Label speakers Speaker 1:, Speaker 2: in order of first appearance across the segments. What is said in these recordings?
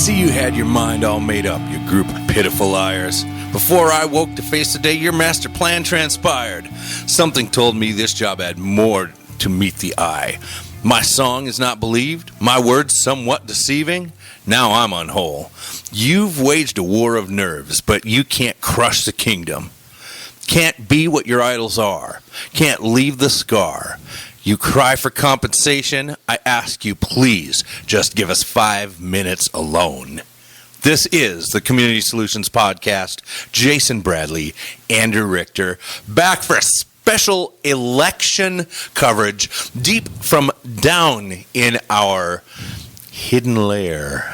Speaker 1: see you had your mind all made up, you group of pitiful liars. Before I woke to face the day your master plan transpired, something told me this job had more to meet the eye. My song is not believed, my words somewhat deceiving. Now I'm unwhole. You've waged a war of nerves, but you can't crush the kingdom. Can't be what your idols are. Can't leave the scar. You cry for compensation. I ask you, please, just give us 5 minutes alone. This is the Community Solutions Podcast. Jason Bradley, Andrew Richter, back for a special election coverage deep from down in our hidden lair.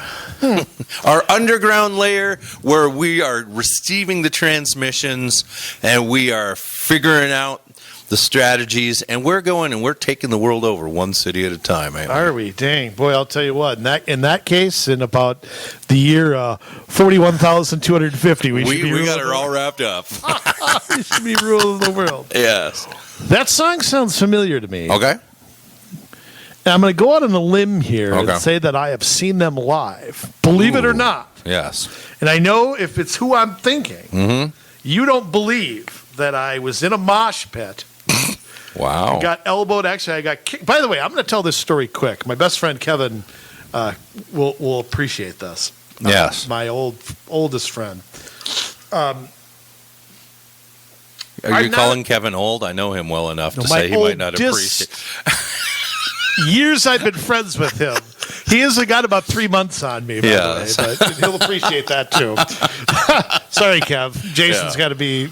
Speaker 1: Our underground layer where we are receiving the transmissions and we are figuring out the strategies, and we're going and we're taking the world over one city at a time.
Speaker 2: Are we? Dang. Boy, I'll tell you what. In that case, in about the year 41,250, we
Speaker 1: got it all wrapped up.
Speaker 2: We should be ruling the world.
Speaker 1: Yes.
Speaker 2: That song sounds familiar to me.
Speaker 1: Okay.
Speaker 2: And I'm going to go out on a limb here and say that I have seen them live. Believe it or not.
Speaker 1: Yes.
Speaker 2: And I know if it's who I'm thinking, you don't believe that I was in a mosh pit.
Speaker 1: Wow.
Speaker 2: I got elbowed. Actually, I got kicked. By the way, I'm going to tell this story quick. My best friend, Kevin, will appreciate this.
Speaker 1: Yes.
Speaker 2: My oldest friend.
Speaker 1: Are you calling Kevin old? I know him well enough to say he might not appreciate
Speaker 2: years I've been friends with him. He has got about 3 months on me, by the way, but he'll appreciate that too. Sorry, Kev. Jay's got to be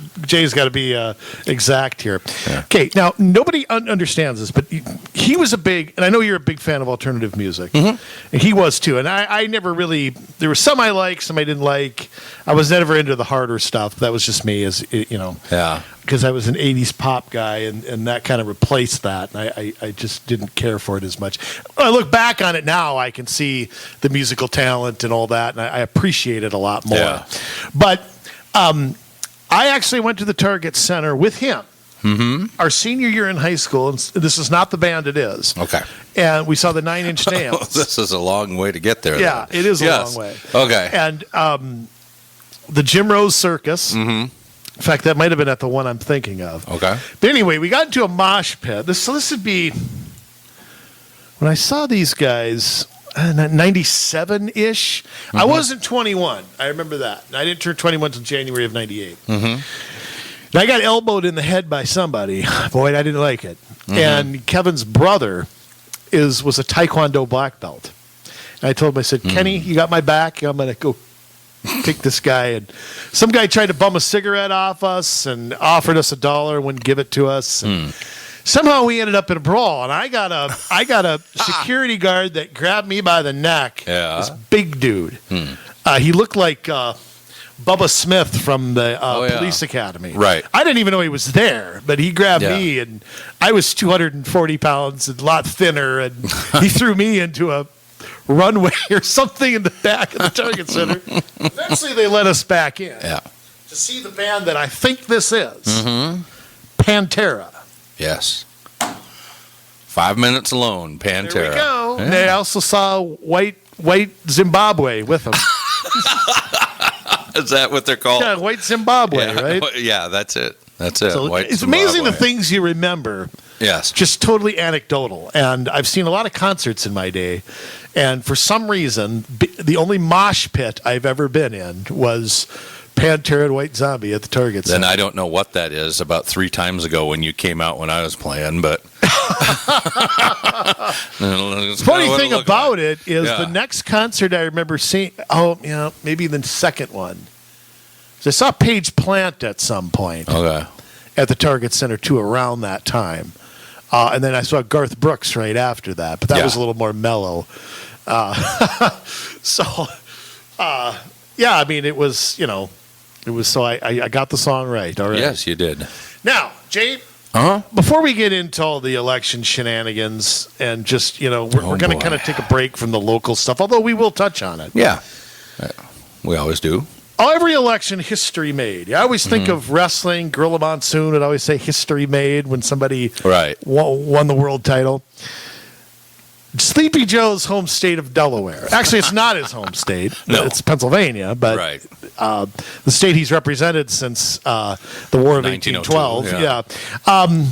Speaker 2: exact here. Yeah. Okay, now nobody understands this, but he was a big, and I know you're a big fan of alternative music, and he was too. And I never really. There were some I liked, some I didn't like. I was never into the harder stuff. That was just me, as you know.
Speaker 1: Yeah.
Speaker 2: Because I was an 80s pop guy, and that kind of replaced that. And I just didn't care for it as much. When I look back on it now, I can see the musical talent and all that, and I appreciate it a lot more. Yeah. But I actually went to the Target Center with him our senior year in high school, and this is not the band it is.
Speaker 1: Okay.
Speaker 2: And we saw the 9 Inch Nails.
Speaker 1: This is a long way to get there.
Speaker 2: Yeah,
Speaker 1: then.
Speaker 2: It is a long way.
Speaker 1: Okay.
Speaker 2: And the Jim Rose Circus. In fact, that might have been at the one I'm thinking of.
Speaker 1: Okay.
Speaker 2: But anyway, we got into a mosh pit. This would be when I saw these guys, 97-ish. I wasn't 21. I remember that. And I didn't turn 21 until January of 98. And I got elbowed in the head by somebody. Boy, I didn't like it. And Kevin's brother was a Taekwondo black belt. And I told him, I said, Kenny, you got my back. I'm going to go kick this guy. And some guy tried to bum a cigarette off us and offered us $1, wouldn't give it to us. And somehow we ended up in a brawl, and I got a security guard that grabbed me by the neck.
Speaker 1: Yeah.
Speaker 2: This big dude. He looked like Bubba Smith from the Police Academy.
Speaker 1: Right.
Speaker 2: I didn't even know he was there, but he grabbed me, and I was 240 pounds and a lot thinner, and he threw me into a runway or something in the back of the Target Center. Eventually, they let us back in to see the band that I think this is, Pantera.
Speaker 1: Yes. 5 minutes alone, Pantera.
Speaker 2: There we go. Yeah. They also saw White Zimbabwe with them.
Speaker 1: Is that what they're called?
Speaker 2: Yeah, White Zimbabwe, right?
Speaker 1: Yeah, that's it. That's it.
Speaker 2: So it's amazing the things you remember.
Speaker 1: Yes.
Speaker 2: Just totally anecdotal. And I've seen a lot of concerts in my day. And for some reason, the only mosh pit I've ever been in was Pantera and White Zombie at the Target Center.
Speaker 1: Then I don't know what that is. About 3 times ago when you came out when I was playing, but
Speaker 2: funny thing about it is the next concert I remember seeing. Maybe the second one. So I saw Paige Plant at some point. Okay. At the Target Center too, around that time, and then I saw Garth Brooks right after that, but that was a little more mellow. I mean, it was. So I got the song right. All right.
Speaker 1: Yes, you did.
Speaker 2: Now, Jay, before we get into all the election shenanigans and just, we're going to kind of take a break from the local stuff, although we will touch on it.
Speaker 1: Yeah. We always do.
Speaker 2: Every election, history made. I always think of wrestling, Gorilla Monsoon would always say history made when somebody won the world title. Sleepy Joe's home state of Delaware. Actually, it's not his home state.
Speaker 1: No.
Speaker 2: It's Pennsylvania, but
Speaker 1: Right.
Speaker 2: The state he's represented since the War of 1812.
Speaker 1: 1902,
Speaker 2: Yeah.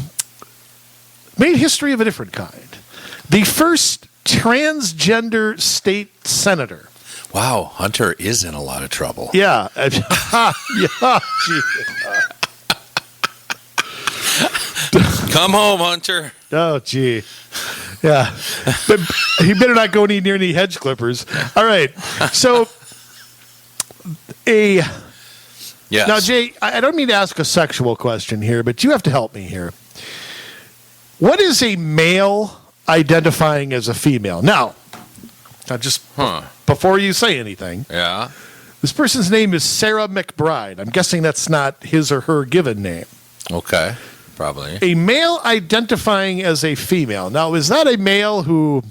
Speaker 2: Made history of a different kind. The first transgender state senator.
Speaker 1: Wow, Hunter is in a lot of trouble.
Speaker 2: Yeah. Yeah. Gee.
Speaker 1: Come home, Hunter.
Speaker 2: Oh, gee. Yeah. But he better not go near any hedge clippers. All right. So,
Speaker 1: Yes.
Speaker 2: now, Jay, I don't mean to ask a sexual question here, but you have to help me here. What is a male identifying as a female? Now just before you say anything,
Speaker 1: Yeah.
Speaker 2: this person's name is Sarah McBride. I'm guessing that's not his or her given name.
Speaker 1: Okay. Probably.
Speaker 2: A male identifying as a female. Now, is that a male who,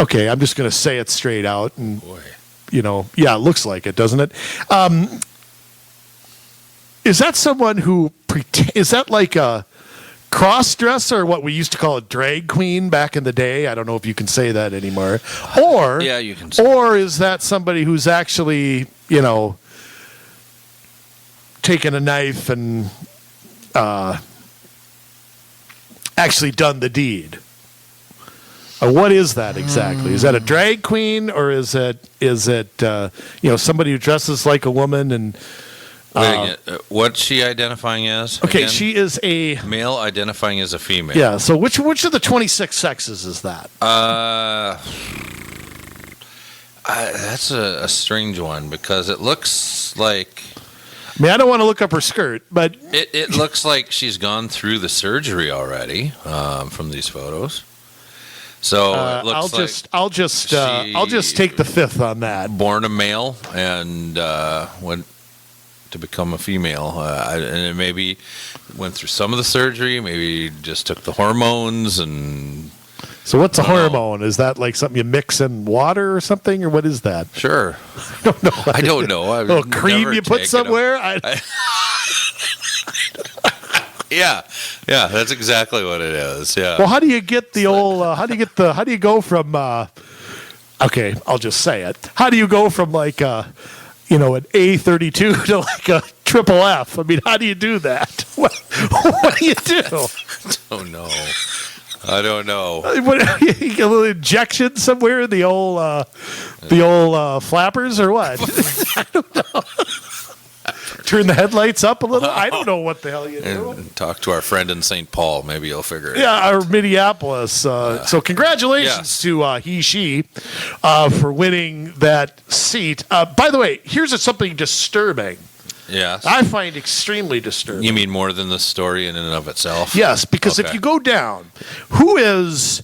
Speaker 2: okay, I'm just going to say it straight out. And,
Speaker 1: Boy.
Speaker 2: yeah, it looks like it, doesn't it? Is that someone who, is that like a cross-dresser, or what we used to call a drag queen back in the day? I don't know if you can say that anymore. Or,
Speaker 1: Yeah, you can say
Speaker 2: or is that somebody who's actually, taken a knife and actually done the deed? What is that exactly? Is that a drag queen, or is it somebody who dresses like a woman and
Speaker 1: Wait, what's she identifying as?
Speaker 2: okay,
Speaker 1: again?
Speaker 2: she is a
Speaker 1: Male identifying as a female.
Speaker 2: yeah. So which of the 26 sexes is that?
Speaker 1: That's a strange one because it looks like
Speaker 2: I mean, I don't want to look up her skirt, but
Speaker 1: it looks like she's gone through the surgery already from these photos. So it looks
Speaker 2: I'll just take the fifth on that.
Speaker 1: born a male and went to become a female, and it maybe went through some of the surgery, maybe just took the hormones and.
Speaker 2: So what's a
Speaker 1: I don't know.
Speaker 2: hormone? Is that like something you mix in water or something, or what is that?
Speaker 1: Sure.
Speaker 2: I don't know.
Speaker 1: I don't know. I've
Speaker 2: A little cream
Speaker 1: never
Speaker 2: you put
Speaker 1: taken
Speaker 2: somewhere?
Speaker 1: Yeah, that's exactly what it is. Yeah.
Speaker 2: Well, how do you get the old? How do you go from? Okay, I'll just say it. How do you go from like an A32 to like a triple F? I mean, how do you do that? What do you do?
Speaker 1: I don't know.
Speaker 2: What, you get a little injection somewhere in the old flappers or what? I don't know. Turn the headlights up a little. I don't know what the hell you do.
Speaker 1: And talk to our friend in St. Paul. Maybe you'll figure it out.
Speaker 2: Yeah, or Minneapolis. So congratulations to she for winning that seat. By the way, here's something disturbing.
Speaker 1: Yes.
Speaker 2: I find extremely disturbing.
Speaker 1: You mean more than the story in and of itself?
Speaker 2: Yes, because if
Speaker 1: Okay.
Speaker 2: you go down, who is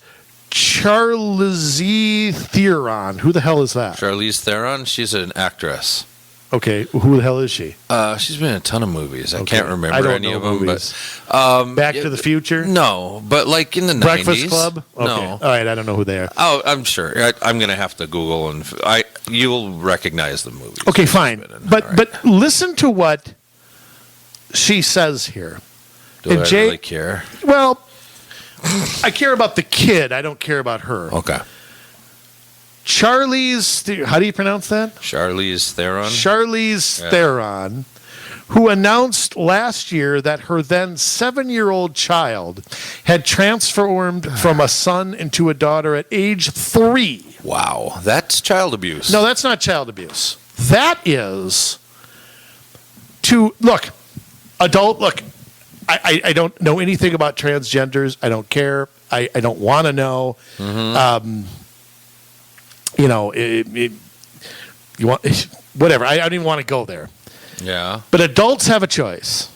Speaker 2: Charlize Theron? Who the hell is that?
Speaker 1: Charlize Theron, she's an actress.
Speaker 2: Okay, who the hell is she?
Speaker 1: She's been in a ton of movies. I
Speaker 2: Okay.
Speaker 1: can't remember
Speaker 2: I don't
Speaker 1: any
Speaker 2: know
Speaker 1: of them.
Speaker 2: movies.
Speaker 1: But
Speaker 2: Back to the Future?
Speaker 1: No, but like in the
Speaker 2: Breakfast
Speaker 1: 90s.
Speaker 2: Club? Okay.
Speaker 1: No.
Speaker 2: All right, I don't know who they are.
Speaker 1: Oh, I'm sure. I'm going to have to Google and you'll recognize the movies.
Speaker 2: Okay,
Speaker 1: she's
Speaker 2: fine.
Speaker 1: been in.
Speaker 2: But
Speaker 1: All right.
Speaker 2: but listen to what she says here.
Speaker 1: Do
Speaker 2: and
Speaker 1: I
Speaker 2: Jay-
Speaker 1: really care?
Speaker 2: Well, I care about the kid. I don't care about her.
Speaker 1: Okay.
Speaker 2: Charlize, how do you pronounce that?
Speaker 1: Charlize Theron.
Speaker 2: Charlize
Speaker 1: Yeah.
Speaker 2: Theron, who announced last year that her then 7-year-old child had transformed from a son into a daughter at age 3.
Speaker 1: Wow, that's child abuse.
Speaker 2: No, that's not child abuse. That is look, I don't know anything about transgenders. I don't care. I don't want to know.
Speaker 1: Mm-hmm.
Speaker 2: You want whatever. I don't even want to go there.
Speaker 1: Yeah.
Speaker 2: But adults have a choice.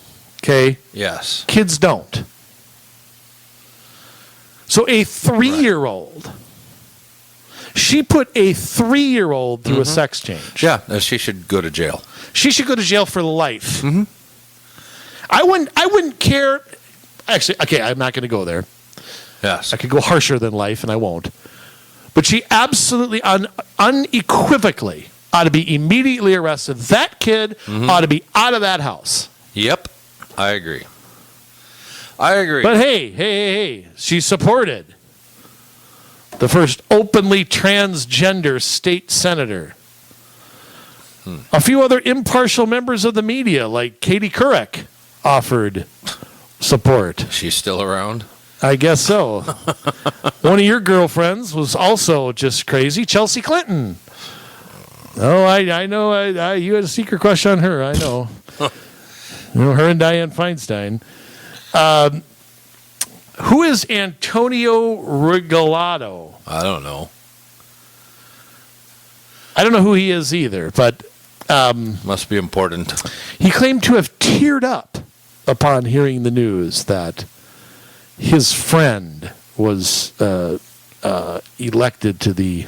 Speaker 2: Okay?
Speaker 1: Yes.
Speaker 2: Kids don't. So a 3-year-old, she put a 3-year-old through a sex change.
Speaker 1: Yeah, she should go to jail.
Speaker 2: She should go to jail for life.
Speaker 1: Mm-hmm.
Speaker 2: I wouldn't care. Actually, okay, I'm not going to go there.
Speaker 1: Yes.
Speaker 2: I could go harsher than life, and I won't. But she absolutely, unequivocally, ought to be immediately arrested. That kid ought to be out of that house.
Speaker 1: Yep. I agree.
Speaker 2: But hey, she supported the first openly transgender state senator. A few other impartial members of the media, like Katie Couric, offered support.
Speaker 1: She's still around?
Speaker 2: I guess so. One of your girlfriends was also just crazy, Chelsea Clinton. Oh, I know. You had a secret crush on her. I know. Her and Dianne Feinstein. Who is Antonio Regalado?
Speaker 1: I don't know.
Speaker 2: I don't know who he is either, but
Speaker 1: Must be important.
Speaker 2: he claimed to have teared up upon hearing the news that his friend was elected to the...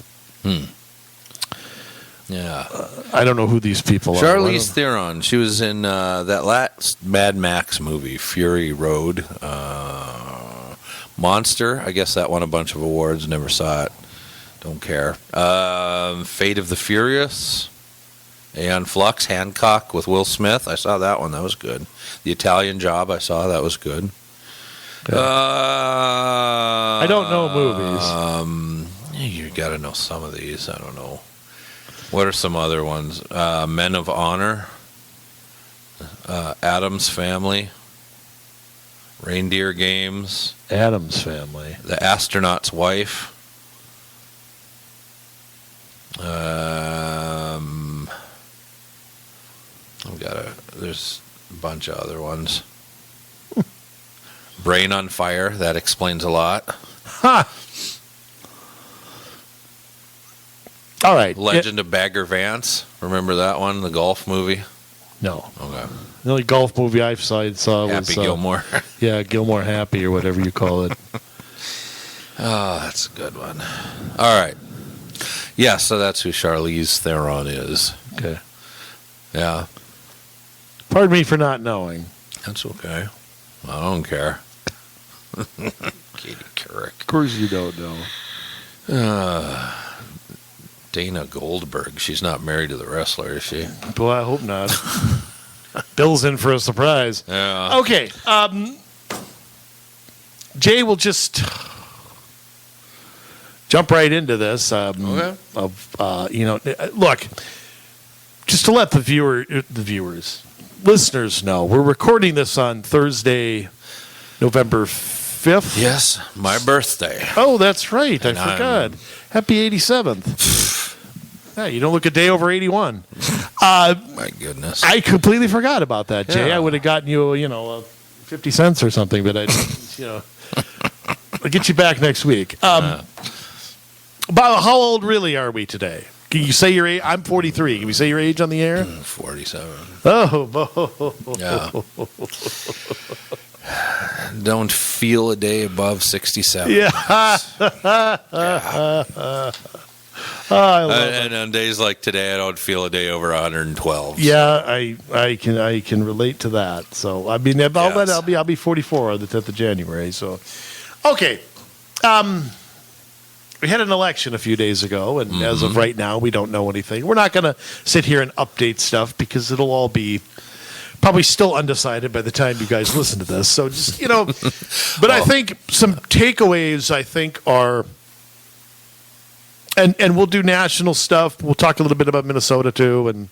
Speaker 1: Yeah.
Speaker 2: I don't know who these people are.
Speaker 1: Charlize Theron. She was in that last Mad Max movie, Fury Road. Monster. I guess that won a bunch of awards. Never saw it. Don't care. Fate of the Furious. Aeon Flux. Hancock with Will Smith. I saw that one. That was good. The Italian Job. I saw. That was good.
Speaker 2: I don't know movies.
Speaker 1: You got to know some of these. I don't know. What are some other ones? Men of Honor. Addams Family. Reindeer Games.
Speaker 2: Addams Family.
Speaker 1: The Astronaut's Wife. There's a bunch of other ones. Brain on Fire. That explains a lot.
Speaker 2: Ha! All right.
Speaker 1: Legend of Bagger Vance. Remember that one? The golf movie?
Speaker 2: No.
Speaker 1: Okay.
Speaker 2: The only golf movie I saw was...
Speaker 1: Happy Gilmore.
Speaker 2: Yeah, Gilmore Happy or whatever you call it.
Speaker 1: Oh, that's a good one. All right. Yeah, so that's who Charlize Theron is.
Speaker 2: Okay.
Speaker 1: Yeah.
Speaker 2: Pardon me for not knowing.
Speaker 1: That's okay. I don't care. Katie Couric.
Speaker 2: Of course you don't know.
Speaker 1: Dana Goldberg. She's not married to the wrestler, is she?
Speaker 2: Boy, I hope not. Bill's in for a surprise.
Speaker 1: Yeah.
Speaker 2: Okay. Jay will just jump right into this.
Speaker 1: Okay.
Speaker 2: Look, just to let listeners know, we're recording this on Thursday, November 5th.
Speaker 1: Yes, my birthday.
Speaker 2: Oh, that's right. I
Speaker 1: And
Speaker 2: forgot. Happy 87th. Yeah, you don't look a day over 81.
Speaker 1: My goodness.
Speaker 2: I completely forgot about that, Jay.
Speaker 1: Yeah.
Speaker 2: I would have gotten you, 50 cents or something, but I'll get you back next week. Bob, how old really are we today? Can you say your age? I'm 43. Can we say your age on the air?
Speaker 1: 47.
Speaker 2: Oh,
Speaker 1: Yeah. Don't feel a day above 67.
Speaker 2: yeah. I love it.
Speaker 1: And on days like today, I don't feel a day over 112.
Speaker 2: Yeah, I can relate to that. So I mean, I'll be 44 on the 10th of January. So, okay, we had an election a few days ago, and as of right now, we don't know anything. We're not going to sit here and update stuff because it'll all be probably still undecided by the time you guys listen to this. So just but I think some takeaways are. And we'll do national stuff. We'll talk a little bit about Minnesota too, and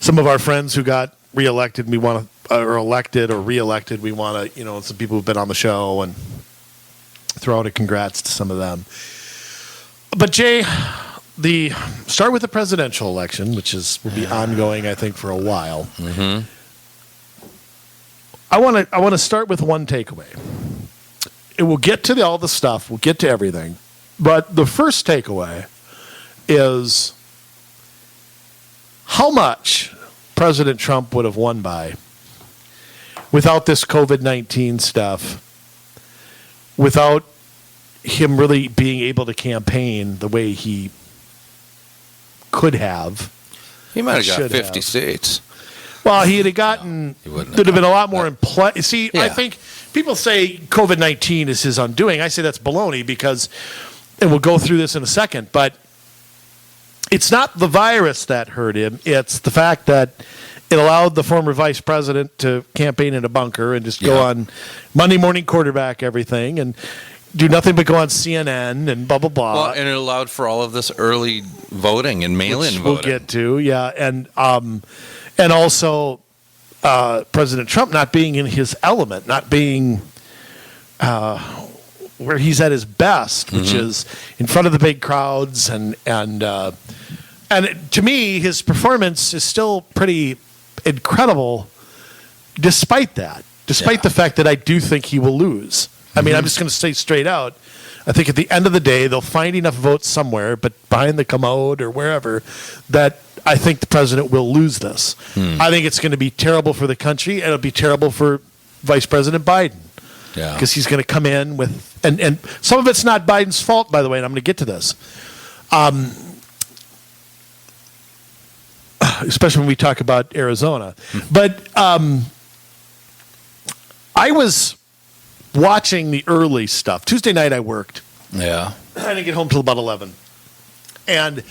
Speaker 2: some of our friends who got reelected. We want to, or elected or reelected. We want to, some people who've been on the show and throw out a congrats to some of them. But Jay, start with the presidential election, which will be ongoing, I think, for a while.
Speaker 1: Mm-hmm.
Speaker 2: I want to start with one takeaway. We'll get to all the stuff. We'll get to everything. But the first takeaway is how much President Trump would have won by without this COVID-19 stuff, without him really being able to campaign the way he could have.
Speaker 1: He might have got 50
Speaker 2: have.
Speaker 1: states.
Speaker 2: Well, he'd have gotten, there'd have been a lot more in play. See,
Speaker 1: Yeah.
Speaker 2: I think people say COVID-19 is his undoing. I say that's baloney because, and we'll go through this in a second, but it's not the virus that hurt him. It's the fact that it allowed the former vice president to campaign in a bunker and just go on Monday morning quarterback everything. And do nothing but go on CNN and blah blah blah.
Speaker 1: Well, and it allowed for all of this early voting and mail-in voting.
Speaker 2: We'll get to, yeah, and also President Trump not being in his element, not being where he's at his best, which is in front of the big crowds, and to me, his performance is still pretty incredible, despite that. Despite the fact that I do think he will lose. I mean, I'm just going to say straight out, I think at the end of the day, they'll find enough votes somewhere, but behind the commode or wherever, that I think the president will lose this. I think it's going to be terrible for the country, and it'll be terrible for Vice President Biden.
Speaker 1: Yeah.
Speaker 2: Because he's going to come in with, and some of it's not Biden's fault, by the way, and I'm going to get to this. Especially when we talk about Arizona. But I was watching the early stuff. Tuesday night I worked.
Speaker 1: Yeah.
Speaker 2: I didn't get home till about 11. And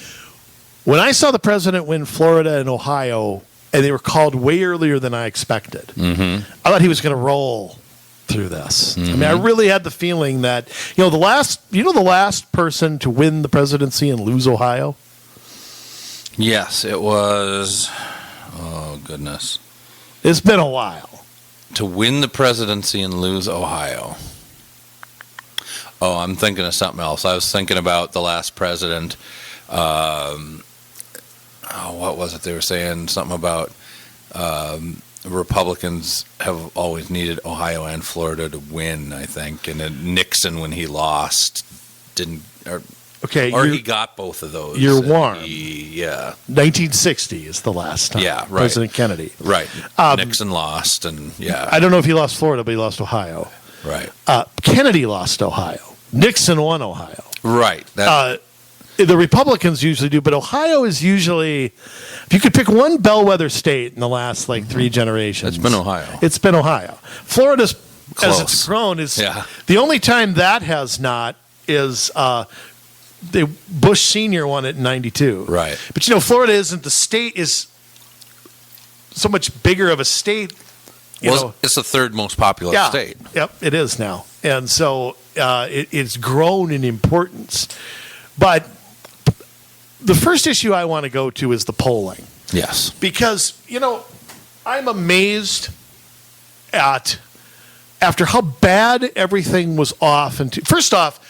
Speaker 2: when I saw the president win Florida and Ohio, and they were called way earlier than I expected, I thought he was going to roll through this. I mean, I really had the feeling that, the last person to win the presidency and lose Ohio?
Speaker 1: Yes, it was. Oh, goodness.
Speaker 2: It's been a while.
Speaker 1: To win the presidency and lose Ohio. Oh, I'm thinking of something else. I was thinking about the last president. What was it they were saying? Something about Republicans have always needed Ohio and Florida to win, I think. And then Nixon, when he lost, didn't... Or he got both of those.
Speaker 2: You're warm.
Speaker 1: 1960
Speaker 2: is the last time.
Speaker 1: Yeah, right.
Speaker 2: President Kennedy.
Speaker 1: Right. Nixon lost, and
Speaker 2: I don't know if he lost Florida, but he lost Ohio.
Speaker 1: Right.
Speaker 2: Kennedy lost Ohio. Nixon won Ohio.
Speaker 1: Right.
Speaker 2: The Republicans usually do, but Ohio is usually, if you could pick one bellwether state in the last 3 generations.
Speaker 1: It's been Ohio.
Speaker 2: It's been Ohio. Florida's,
Speaker 1: close.
Speaker 2: As it's grown, is the only time that has not is... Bush Sr. won it in 92.
Speaker 1: Right.
Speaker 2: But, Florida isn't the state, is so much bigger of a state.
Speaker 1: It's the third most populous state.
Speaker 2: Yep, it is now. And so it's grown in importance. But the first issue I want to go to is the polling.
Speaker 1: Yes.
Speaker 2: Because, I'm amazed at, after how bad everything was off. First off,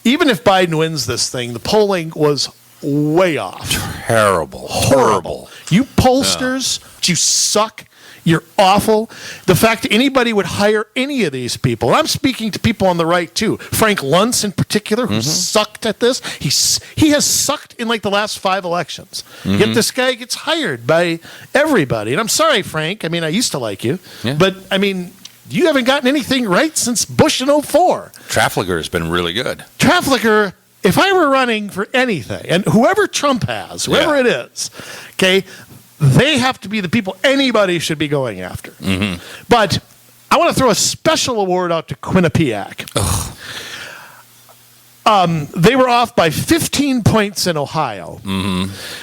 Speaker 2: even if Biden wins this thing, the polling was way off.
Speaker 1: Terrible. Horrible.
Speaker 2: You pollsters, you suck. You're awful. The fact that anybody would hire any of these people, and I'm speaking to people on the right too. Frank Luntz in particular, who sucked at this. He has sucked in the last 5 elections. Yet this guy gets hired by everybody. And I'm sorry, Frank. I mean, I used to like you.
Speaker 1: Yeah.
Speaker 2: But, I mean... You haven't gotten anything right since Bush in 2004.
Speaker 1: Traflicker has been really good.
Speaker 2: Traflicker, if I were running for anything, and whoever Trump has, whoever it is, okay, they have to be the people anybody should be going after. But I want to throw a special award out to Quinnipiac. They were off by 15 points in Ohio.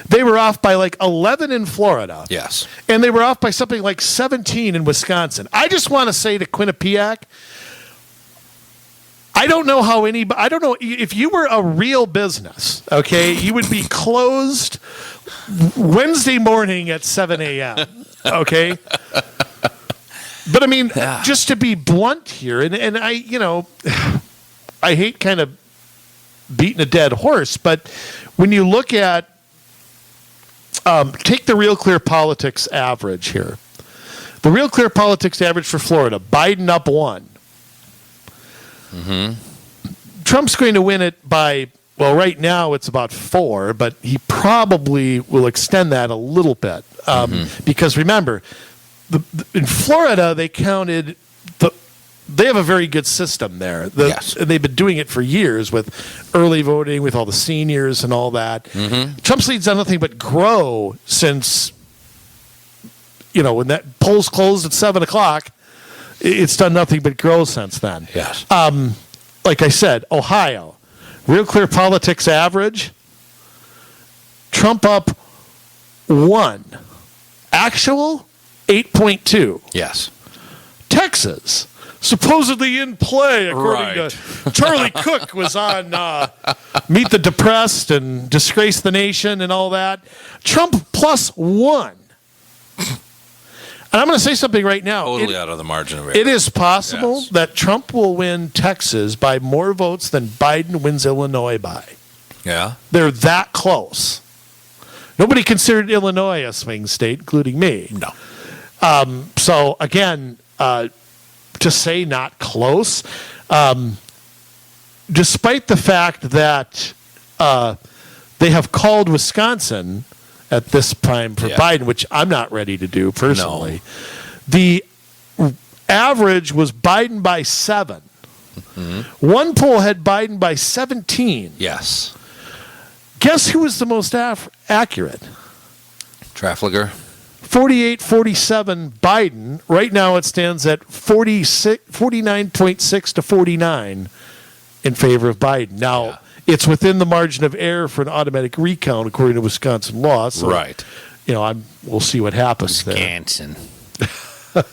Speaker 2: They were off by 11 in Florida.
Speaker 1: Yes.
Speaker 2: And they were off by something like 17 in Wisconsin. I just want to say to Quinnipiac, I don't know if you were a real business, okay, you would be closed Wednesday morning at 7 a.m., okay? But I mean, just to be blunt here, and I hate kind of beating a dead horse, but when you look at, take the Real Clear Politics average here. The Real Clear Politics average for Florida, Biden up 1. Trump's going to win it by, right now it's about 4, but he probably will extend that a little bit. Because remember, in Florida, they counted they have a very good system there. They've been doing it for years with early voting, with all the seniors and all that. Trump's lead's done nothing but grow since, when that polls closed at 7 o'clock, it's done nothing but grow since then.
Speaker 1: Yes.
Speaker 2: Like I said, Ohio, Real Clear Politics average, Trump up 1. Actual, 8.2.
Speaker 1: Yes.
Speaker 2: Texas, supposedly in play, according to Charlie Cook was on Meet the Depressed and Disgrace the Nation and all that. Trump +1. And I'm going to say something right now.
Speaker 1: Totally out of the margin of error.
Speaker 2: It is possible that Trump will win Texas by more votes than Biden wins Illinois by.
Speaker 1: Yeah.
Speaker 2: They're that close. Nobody considered Illinois a swing state, including me.
Speaker 1: No.
Speaker 2: So, again, to say not close, despite the fact that they have called Wisconsin at this time for Biden, which I'm not ready to do personally. No. The average was Biden by 7. Mm-hmm. One poll had Biden by 17.
Speaker 1: Yes.
Speaker 2: Guess who was the most accurate?
Speaker 1: Trafalgar.
Speaker 2: 48-47 Biden. Right now it stands at 49.6 to 49 in favor of Biden. Now, it's within the margin of error for an automatic recount, according to Wisconsin law. So,
Speaker 1: right.
Speaker 2: We'll see what happens
Speaker 1: Wisconsin.
Speaker 2: there.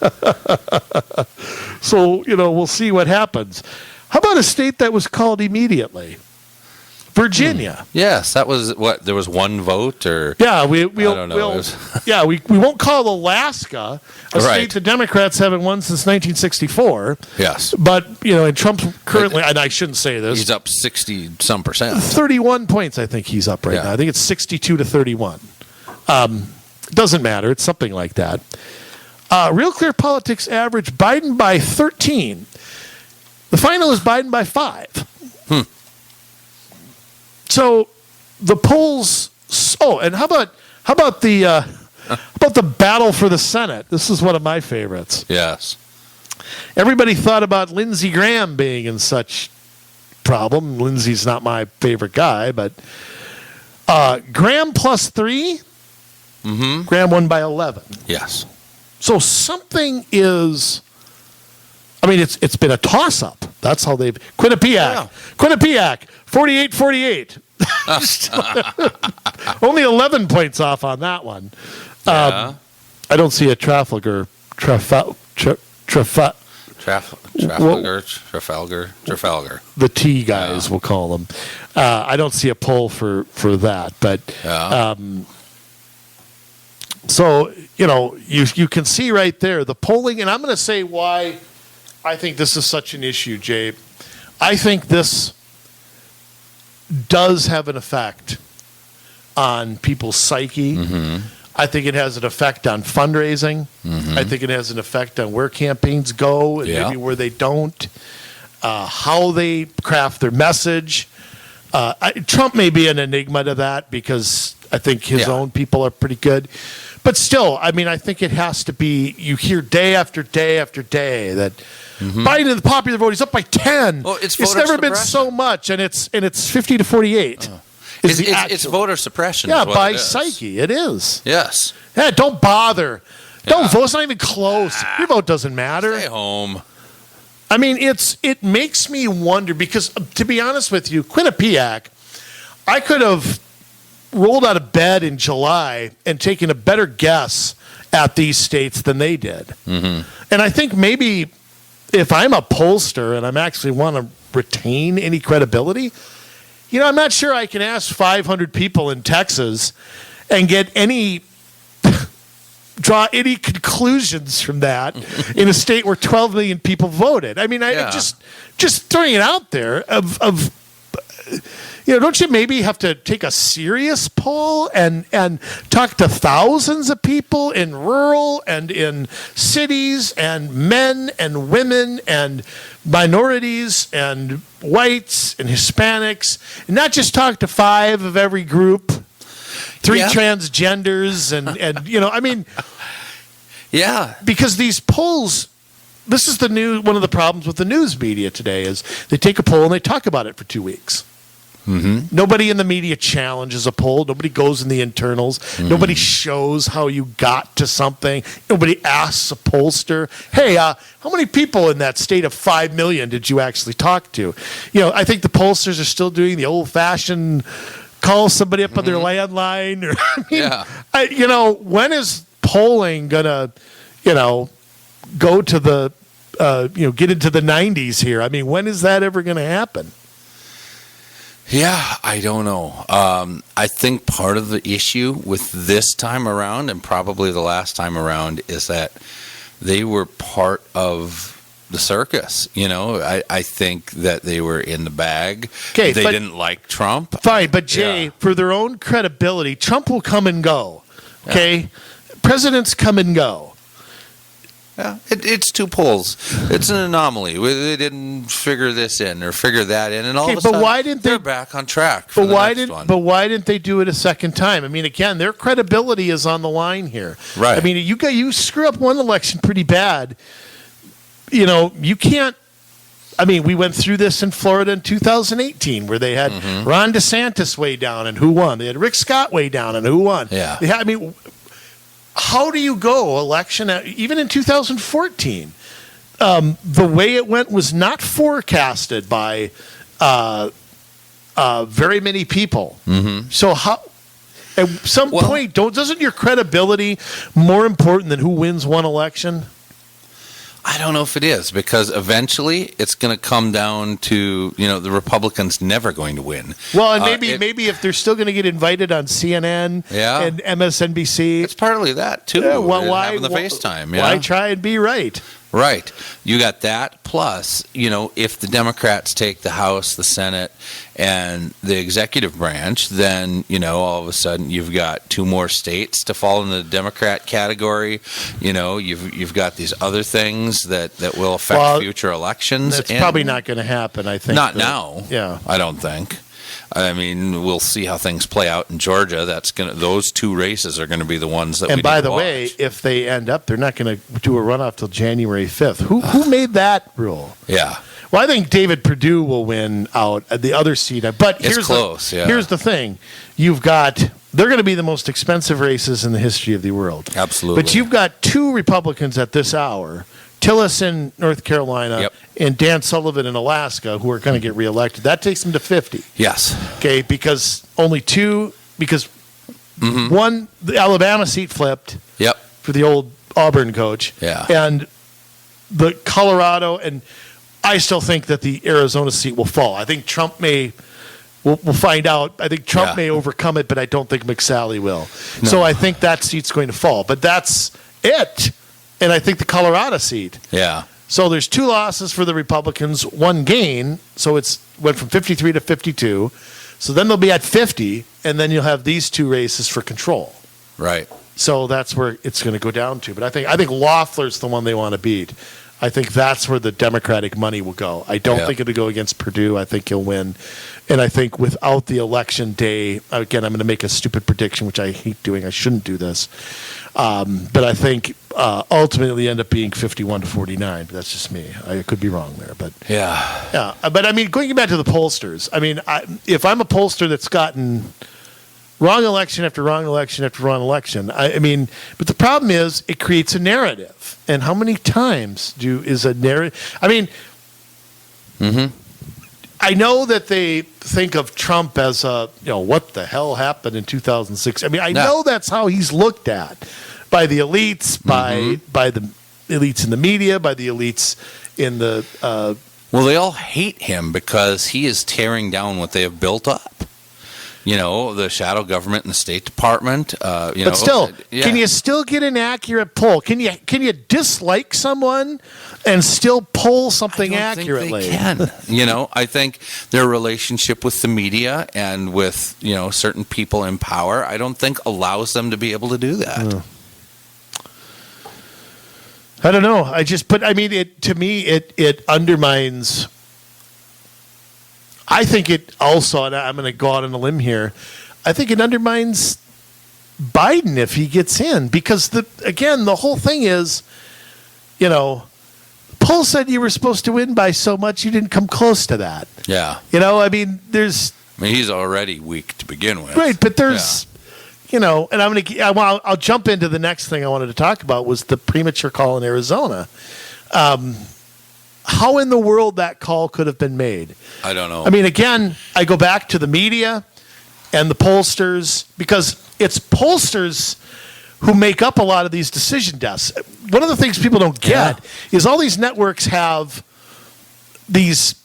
Speaker 2: So, we'll see what happens. How about a state that was called immediately? Virginia.
Speaker 1: Yes, that was what? There was one vote, or
Speaker 2: yeah, we
Speaker 1: I don't know.
Speaker 2: we won't call Alaska a state the Democrats haven't won since 1964.
Speaker 1: Yes,
Speaker 2: but and Trump's currently, and I shouldn't say this,
Speaker 1: he's up 60-some%,
Speaker 2: 31 points. I think he's up right now. I think it's 62 to 31. Doesn't matter. It's something like that. Real Clear Politics average Biden by 13. The final is Biden by 5. So the polls. Oh, and how about the battle for the Senate? This is one of my favorites.
Speaker 1: Yes.
Speaker 2: Everybody thought about Lindsey Graham being in such problem. Lindsey's not my favorite guy, but Graham +3. Mm-hmm. Graham won by 11.
Speaker 1: Yes.
Speaker 2: So something is. I mean, it's been a toss-up. That's how they've... Quinnipiac, 48-48. Only 11 points off on that one. I don't see a Trafalgar. Trafalgar. The T guys, we'll call them. I don't see a poll for that. But so, you can see right there the polling, and I'm going to say why I think this is such an issue, Jay. I think this does have an effect on people's psyche. Mm-hmm. I think it has an effect on fundraising. Mm-hmm. I think it has an effect on where campaigns go and maybe where they don't, how they craft their message. Trump may be an enigma to that because I think his own people are pretty good. But still, I mean, I think it has to be, you hear day after day after day that Biden in the popular vote, he's up by 10.
Speaker 1: Well, it's
Speaker 2: never been so much, and it's 50 to 48.
Speaker 1: It's voter suppression.
Speaker 2: Yeah, by psyche, it is.
Speaker 1: Yes.
Speaker 2: Yeah, don't bother. Don't vote. It's not even close. Your vote doesn't matter.
Speaker 1: Stay home.
Speaker 2: I mean, it makes me wonder because, to be honest with you, Quinnipiac, I could have rolled out of bed in July and taken a better guess at these states than they did. Mm-hmm. And I think maybe if I'm a pollster and I actually want to retain any credibility, I'm not sure I can ask 500 people in Texas and get draw any conclusions from that in a state where 12 million people voted. I mean, just throwing it out there don't you maybe have to take a serious poll and talk to thousands of people in rural and in cities and men and women and minorities and whites and Hispanics, and not just talk to 5 of every group, 3 transgenders and I mean, because these polls. This is one of the problems with the news media today is they take a poll and they talk about it for 2 weeks. Mm-hmm. Nobody in the media challenges a poll. Nobody goes in the internals. Mm-hmm. Nobody shows how you got to something. Nobody asks a pollster, hey, how many people in that state of 5 million did you actually talk to? I think the pollsters are still doing the old-fashioned call somebody up on their landline. Or, when is polling going to, go to the get into the 90s here. I mean, when is that ever going to happen?
Speaker 1: Yeah, I don't know. I think part of the issue with this time around, and probably the last time around, is that they were part of the circus. I think that they were in the bag. They didn't like Trump.
Speaker 2: Fine, but Jay, for their own credibility, Trump will come and go. Okay? Yeah. Presidents come and go.
Speaker 1: Yeah, it's two poles. It's an anomaly. They didn't figure this in or figure that in, and all of a sudden they're back on track for the next one.
Speaker 2: But why didn't they do it a second time? I mean, again, their credibility is on the line here.
Speaker 1: Right.
Speaker 2: I mean, you screw up one election pretty bad. You can't. I mean, we went through this in Florida in 2018, where they had Ron DeSantis way down and who won. They had Rick Scott way down and who won.
Speaker 1: Yeah.
Speaker 2: How do you go election, even in 2014? The way it went was not forecasted by very many people. Mm-hmm. So at some point, doesn't your credibility more important than who wins one election?
Speaker 1: I don't know if it is, because eventually it's going to come down to, the Republicans never going to win.
Speaker 2: Well, and maybe if they're still going to get invited on CNN and MSNBC.
Speaker 1: It's partly that, too.
Speaker 2: Yeah, why
Speaker 1: having the FaceTime.
Speaker 2: Why try and be right?
Speaker 1: Right. You got that. Plus, if the Democrats take the House, the Senate, and the executive branch, then, all of a sudden you've got two more states to fall in the Democrat category. You've got these other things that will affect future elections.
Speaker 2: That's probably not going to happen, I think.
Speaker 1: Not now.
Speaker 2: Yeah.
Speaker 1: I don't think. I mean, we'll see how things play out in Georgia. Those two races are going to be the ones that.
Speaker 2: And by the way, if they end up, they're not going to do a runoff till January 5th. Who made that rule?
Speaker 1: Yeah.
Speaker 2: Well, I think David Perdue will win out at the other seat. But
Speaker 1: it's close.
Speaker 2: Here's the thing: they're going to be the most expensive races in the history of the world.
Speaker 1: Absolutely.
Speaker 2: But you've got two Republicans at this hour. Tillis in North Carolina and Dan Sullivan in Alaska, who are going to get reelected. That takes them to 50.
Speaker 1: Yes.
Speaker 2: Okay, because only two, one, the Alabama seat flipped.
Speaker 1: Yep.
Speaker 2: For the old Auburn coach.
Speaker 1: Yeah.
Speaker 2: And the Colorado, and I still think that the Arizona seat will fall. I think Trump we'll find out. I think Trump may overcome it, but I don't think McSally will. No. So I think that seat's going to fall. But that's it. And I think the Colorado seat.
Speaker 1: Yeah.
Speaker 2: So there's two losses for the Republicans, one gain. So it's went from 53 to 52. So then they'll be at 50, and then you'll have these two races for control.
Speaker 1: Right.
Speaker 2: So that's where it's going to go down to. But I think Loeffler's the one they want to beat. I think that's where the Democratic money will go. I don't think it'll go against Perdue. I think he'll win. And I think without the election day, again, I'm going to make a stupid prediction, which I hate doing. I shouldn't do this. But I think ultimately end up being 51 to 49. But that's just me. I could be wrong there. But yeah. But I mean, going back to the pollsters, I mean, if I'm a pollster that's gotten wrong election after wrong election after wrong election, I mean, but the problem is it creates a narrative. And how many times is a narrative? I mean, I know that they think of Trump as what the hell happened in 2006. I mean, I know that's how he's looked at by the elites, by the elites in the media, by the elites in the.
Speaker 1: Well, they all hate him because he is tearing down what they have built up. The shadow government and the State Department.
Speaker 2: But still, can you still get an accurate poll? Can you dislike someone and still poll something accurately?
Speaker 1: I think they can. I think their relationship with the media and with certain people in power, I don't think allows them to be able to do that.
Speaker 2: I don't know. To me, it undermines. I think it also, and I'm going to go out on a limb here, I think it undermines Biden if he gets in. Because, the whole thing is, poll said you were supposed to win by so much, you didn't come close to that.
Speaker 1: Yeah.
Speaker 2: He's
Speaker 1: already weak to begin with.
Speaker 2: Right, but there's, and I'll jump into the next thing I wanted to talk about was the premature call in Arizona. How in the world that call could have been made?
Speaker 1: I don't know.
Speaker 2: I mean, again, I go back to the media and the pollsters because it's pollsters who make up a lot of these decision desks. One of the things people don't get is all these networks have these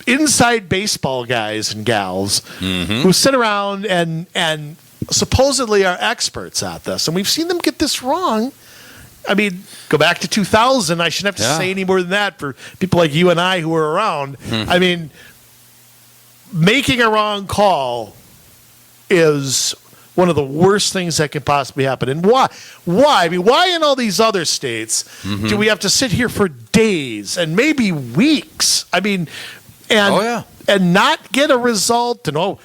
Speaker 2: inside baseball guys and gals who sit around and supposedly are experts at this. And we've seen them get this wrong. I mean, go back to 2000. I shouldn't have to say any more than that for people like you and I who were around. I mean, making a wrong call is one of the worst things that could possibly happen. And why? Why? I mean, why in all these other states do we have to sit here for days and maybe weeks? I mean, and not get a result, and we're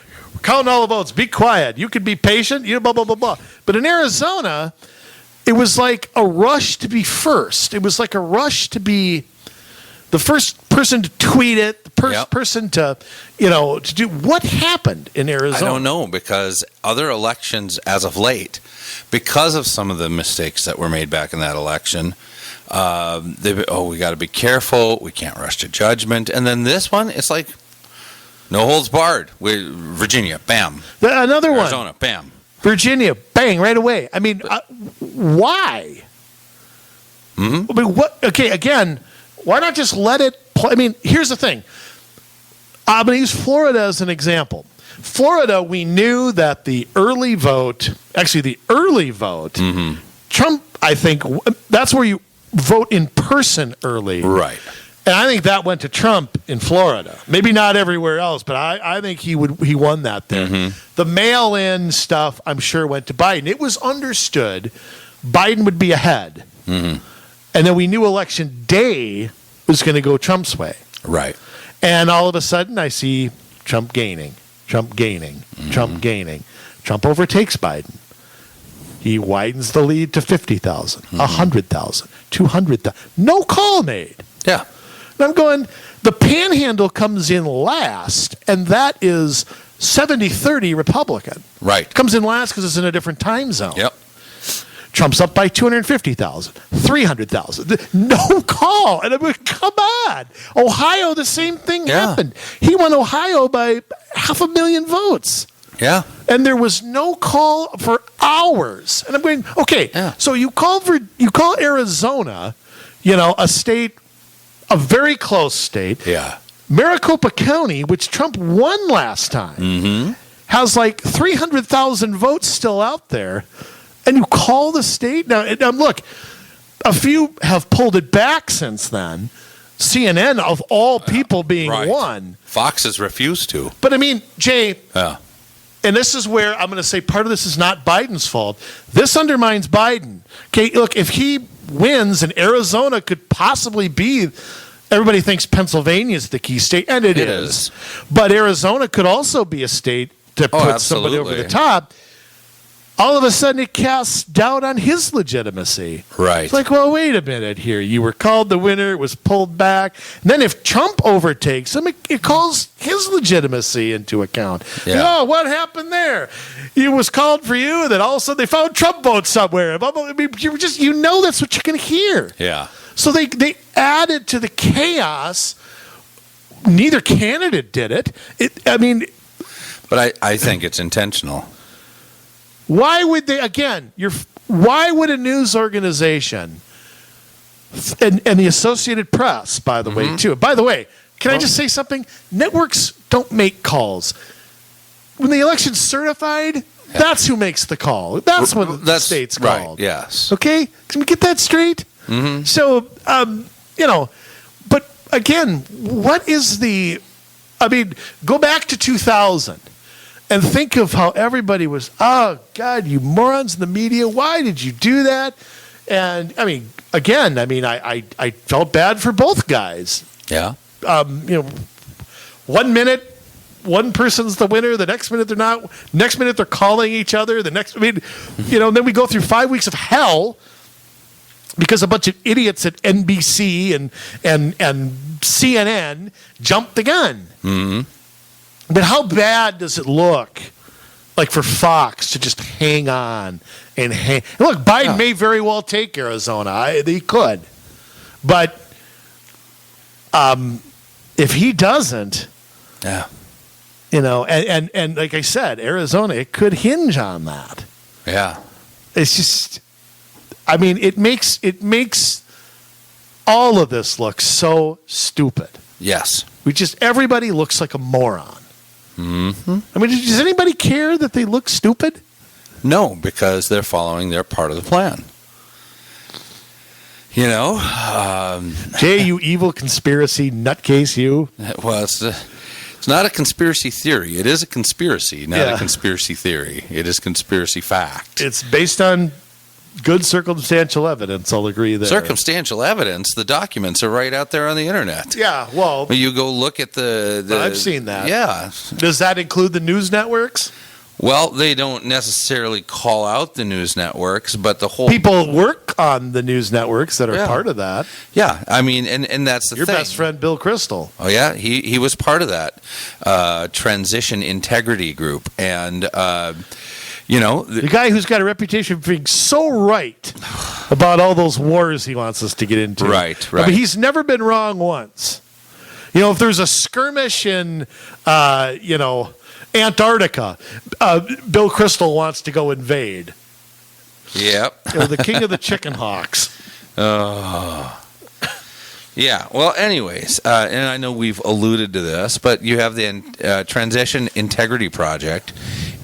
Speaker 2: counting all the votes. Be quiet. You can be patient. You blah blah blah blah. But in Arizona, it was like a rush to be first. It was like a rush to be the first person to tweet it, the first person to do. What happened in Arizona?
Speaker 1: I don't know, because other elections as of late, because of some of the mistakes that were made back in that election, we got to be careful. We can't rush to judgment. And then this one, it's like no holds barred. Virginia, bam.
Speaker 2: Another one.
Speaker 1: Arizona, bam.
Speaker 2: Virginia, bang, right away. I mean, why? I mean, what? Okay, again, why not just let it play? I mean, here's the thing. I'm going to use Florida as an example. Florida, we knew that the early vote, Trump, I think, that's where you vote in person early.
Speaker 1: Right.
Speaker 2: And I think that went to Trump in Florida. Maybe not everywhere else, but I think he won that there. The mail-in stuff, I'm sure, went to Biden. It was understood Biden would be ahead. And then we knew election day was going to go Trump's way.
Speaker 1: Right.
Speaker 2: And all of a sudden, I see Trump gaining. Trump overtakes Biden. He widens the lead to 50,000, 100,000, 200,000. No call made.
Speaker 1: Yeah.
Speaker 2: And I'm going, the panhandle comes in last, and that is 70-30 Republican.
Speaker 1: Right.
Speaker 2: Comes in last because it's in a different time zone.
Speaker 1: Yep.
Speaker 2: Trump's up by 250,000, 300,000. No call. And I'm like, come on. Ohio, the same thing happened. He won Ohio by 500,000 votes.
Speaker 1: Yeah.
Speaker 2: And there was no call for hours. And I'm going, okay, so you call Arizona, a state, a very close state.
Speaker 1: Yeah.
Speaker 2: Maricopa County, which Trump won last time, has like 300,000 votes still out there. And you call the state? Now, look, a few have pulled it back since then. CNN, of all people, being one.
Speaker 1: Fox has refused to.
Speaker 2: But I mean, Jay, and this is where I'm going to say part of this is not Biden's fault. This undermines Biden. Okay, look, if he wins and Arizona could possibly be, everybody thinks Pennsylvania is the key state, and it is. But Arizona could also be a state to put somebody over the top. All of a sudden, it casts doubt on his legitimacy.
Speaker 1: Right.
Speaker 2: It's like, well, wait a minute here. You were called the winner. It was pulled back. And then if Trump overtakes him, it calls his legitimacy into account.
Speaker 1: Yeah.
Speaker 2: Oh, what happened there? It was called for you, and then all of a sudden they found Trump votes somewhere. I mean, that's what you're going to hear.
Speaker 1: Yeah.
Speaker 2: So they added to the chaos. Neither candidate did it.
Speaker 1: But I think it's intentional.
Speaker 2: Why would they, again, why would a news organization and the Associated Press, by the way, too. By the way, can I just say something? Networks don't make calls. When the election's certified, that's who makes the call. That's when the state's called.
Speaker 1: Right, yes.
Speaker 2: Okay? Can we get that straight? So, but again, what is go back to 2000. And think of how everybody was, oh, God, you morons in the media, why did you do that? And, I felt bad for both guys.
Speaker 1: Yeah.
Speaker 2: 1 minute, one person's the winner, the next minute they're not, next minute they're calling each other, then we go through 5 weeks of hell because a bunch of idiots at NBC and CNN jumped the gun. But how bad does it look like for Fox to just hang on and hang? And look, Biden may very well take Arizona. He could. But if he doesn't, and like I said, Arizona, it could hinge on that.
Speaker 1: Yeah.
Speaker 2: It's just, I mean, it makes all of this look so stupid.
Speaker 1: Yes.
Speaker 2: Everybody looks like a moron.
Speaker 1: Mm-hmm.
Speaker 2: I mean, does anybody care that they look stupid?
Speaker 1: No, because they're following their part of the plan. You know?
Speaker 2: Jay, you evil conspiracy nutcase, you.
Speaker 1: Well, it's not a conspiracy theory. It is a conspiracy, not a conspiracy theory. It is conspiracy fact.
Speaker 2: It's based on good circumstantial evidence, I'll agree there.
Speaker 1: Circumstantial evidence, the documents are right out there on the internet.
Speaker 2: Yeah, well.
Speaker 1: You go look at the
Speaker 2: I've seen that.
Speaker 1: Yeah.
Speaker 2: Does that include the news networks?
Speaker 1: Well, they don't necessarily call out the news networks, but the whole...
Speaker 2: People work on the news networks that are part of that.
Speaker 1: Yeah, I mean, and that's the
Speaker 2: Your
Speaker 1: thing.
Speaker 2: best friend, Bill Crystal.
Speaker 1: Oh, yeah? He was part of that transition integrity group. And, you know...
Speaker 2: The guy who's got a reputation for being so right about all those wars he wants us to get into.
Speaker 1: Right.
Speaker 2: I mean, he's never been wrong once. You know, if there's a skirmish in, Antarctica, Bill Crystal wants to go invade.
Speaker 1: Yep.
Speaker 2: The king of the chicken hawks.
Speaker 1: Yeah. Well, anyways, and I know we've alluded to this, but you have the Transition Integrity Project.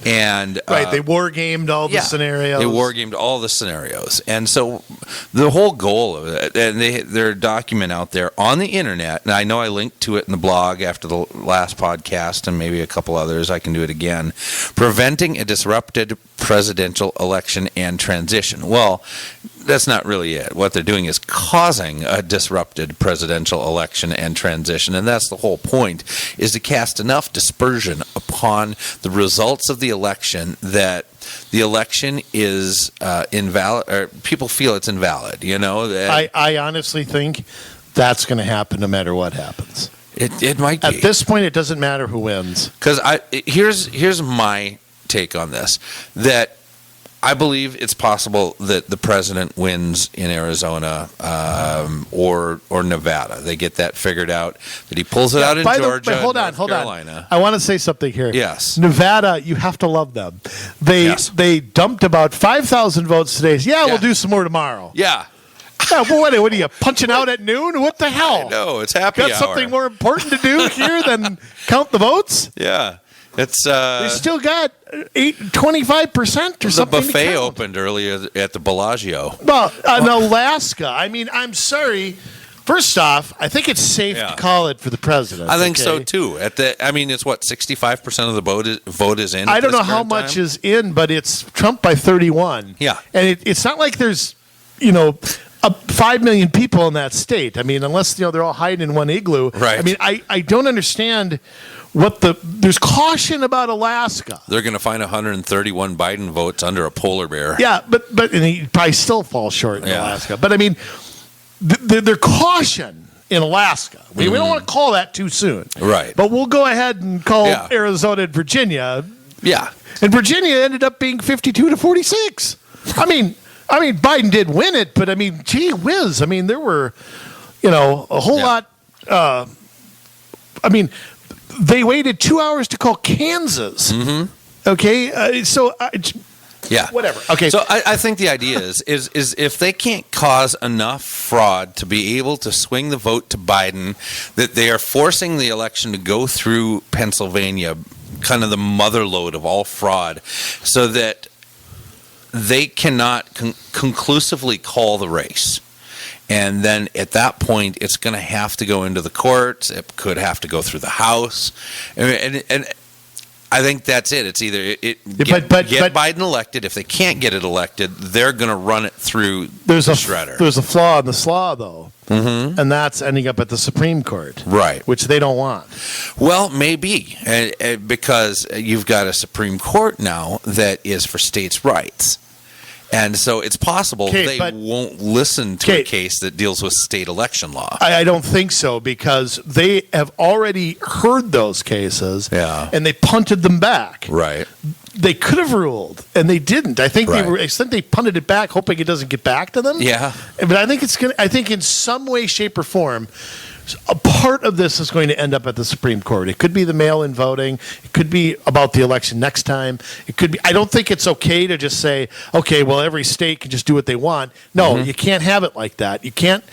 Speaker 1: And
Speaker 2: right, they war-gamed all the scenarios.
Speaker 1: They war-gamed all the scenarios. And so the whole goal of it, and their document out there on the internet, and I know I linked to it in the blog after the last podcast and maybe a couple others, I can do it again, preventing a disrupted presidential election and transition. Well, that's not really it. What they're doing is causing a disrupted presidential election and transition, and that's the whole point, is to cast enough dispersion upon the results of the election that the election is invalid, or people feel it's invalid, you know?
Speaker 2: I honestly think that's going to happen no matter what happens.
Speaker 1: It might be.
Speaker 2: At this point, it doesn't matter who wins.
Speaker 1: Because here's my take on this, that I believe it's possible that the president wins in Arizona or Nevada. They get that figured out, that he pulls it out in Georgia,
Speaker 2: hold
Speaker 1: North
Speaker 2: on.
Speaker 1: Carolina.
Speaker 2: I want to say something here.
Speaker 1: Yes.
Speaker 2: Nevada, you have to love them. They dumped about 5,000 votes today. We'll do some more tomorrow.
Speaker 1: Yeah.
Speaker 2: What are you, punching out at noon? What the hell?
Speaker 1: No, it's happy hour.
Speaker 2: Got something more important to do here than count the votes?
Speaker 1: Yeah. It's
Speaker 2: they still got 25% or something.
Speaker 1: The buffet opened earlier at the Bellagio.
Speaker 2: Well, in Alaska. I mean, I'm sorry. First off, I think it's safe to call it for the president.
Speaker 1: I think so too. It's what, 65% of the vote is in.
Speaker 2: I don't know how much is in, but it's Trump by 31.
Speaker 1: Yeah,
Speaker 2: and it's not like there's 5 million people in that state. I mean, unless they're all hiding in one igloo.
Speaker 1: Right.
Speaker 2: I mean, I don't understand. There's caution about Alaska.
Speaker 1: They're going to find 131 Biden votes under a polar bear.
Speaker 2: Yeah, but and he probably still falls short in Alaska. But I mean, their caution in Alaska. We don't want to call that too soon.
Speaker 1: Right.
Speaker 2: But we'll go ahead and call Arizona and Virginia.
Speaker 1: Yeah.
Speaker 2: And Virginia ended up being 52-46. I mean, Biden did win it, but I mean, gee whiz. I mean, there were, a whole lot. They waited 2 hours to call Kansas.
Speaker 1: Mm-hmm.
Speaker 2: Okay, whatever. Okay,
Speaker 1: so I think the idea is if they can't cause enough fraud to be able to swing the vote to Biden, that they are forcing the election to go through Pennsylvania, kind of the motherlode of all fraud, so that they cannot conclusively call the race. And then at that point, it's going to have to go into the courts. It could have to go through the House. And I think that's it. It's either get Biden elected. If they can't get it elected, they're going to run it through the shredder.
Speaker 2: There's a flaw in the slaw, though.
Speaker 1: Mm-hmm.
Speaker 2: And that's ending up at the Supreme Court.
Speaker 1: Right.
Speaker 2: Which they don't want.
Speaker 1: Well, maybe. Because you've got a Supreme Court now that is for states' rights. And so it's possible they won't listen to a case that deals with state election law.
Speaker 2: I don't think so, because they have already heard those cases, and they punted them back.
Speaker 1: Right.
Speaker 2: They could have ruled, and they didn't. I think they punted it back, hoping it doesn't get back to them.
Speaker 1: Yeah.
Speaker 2: But I think I think in some way, shape, or form, a part of this is going to end up at the Supreme Court. It could be the mail-in voting. It could be about the election next time. It could be. I don't think it's okay to just say, okay, well, every state can just do what they want. No, you can't have it like that. You can't.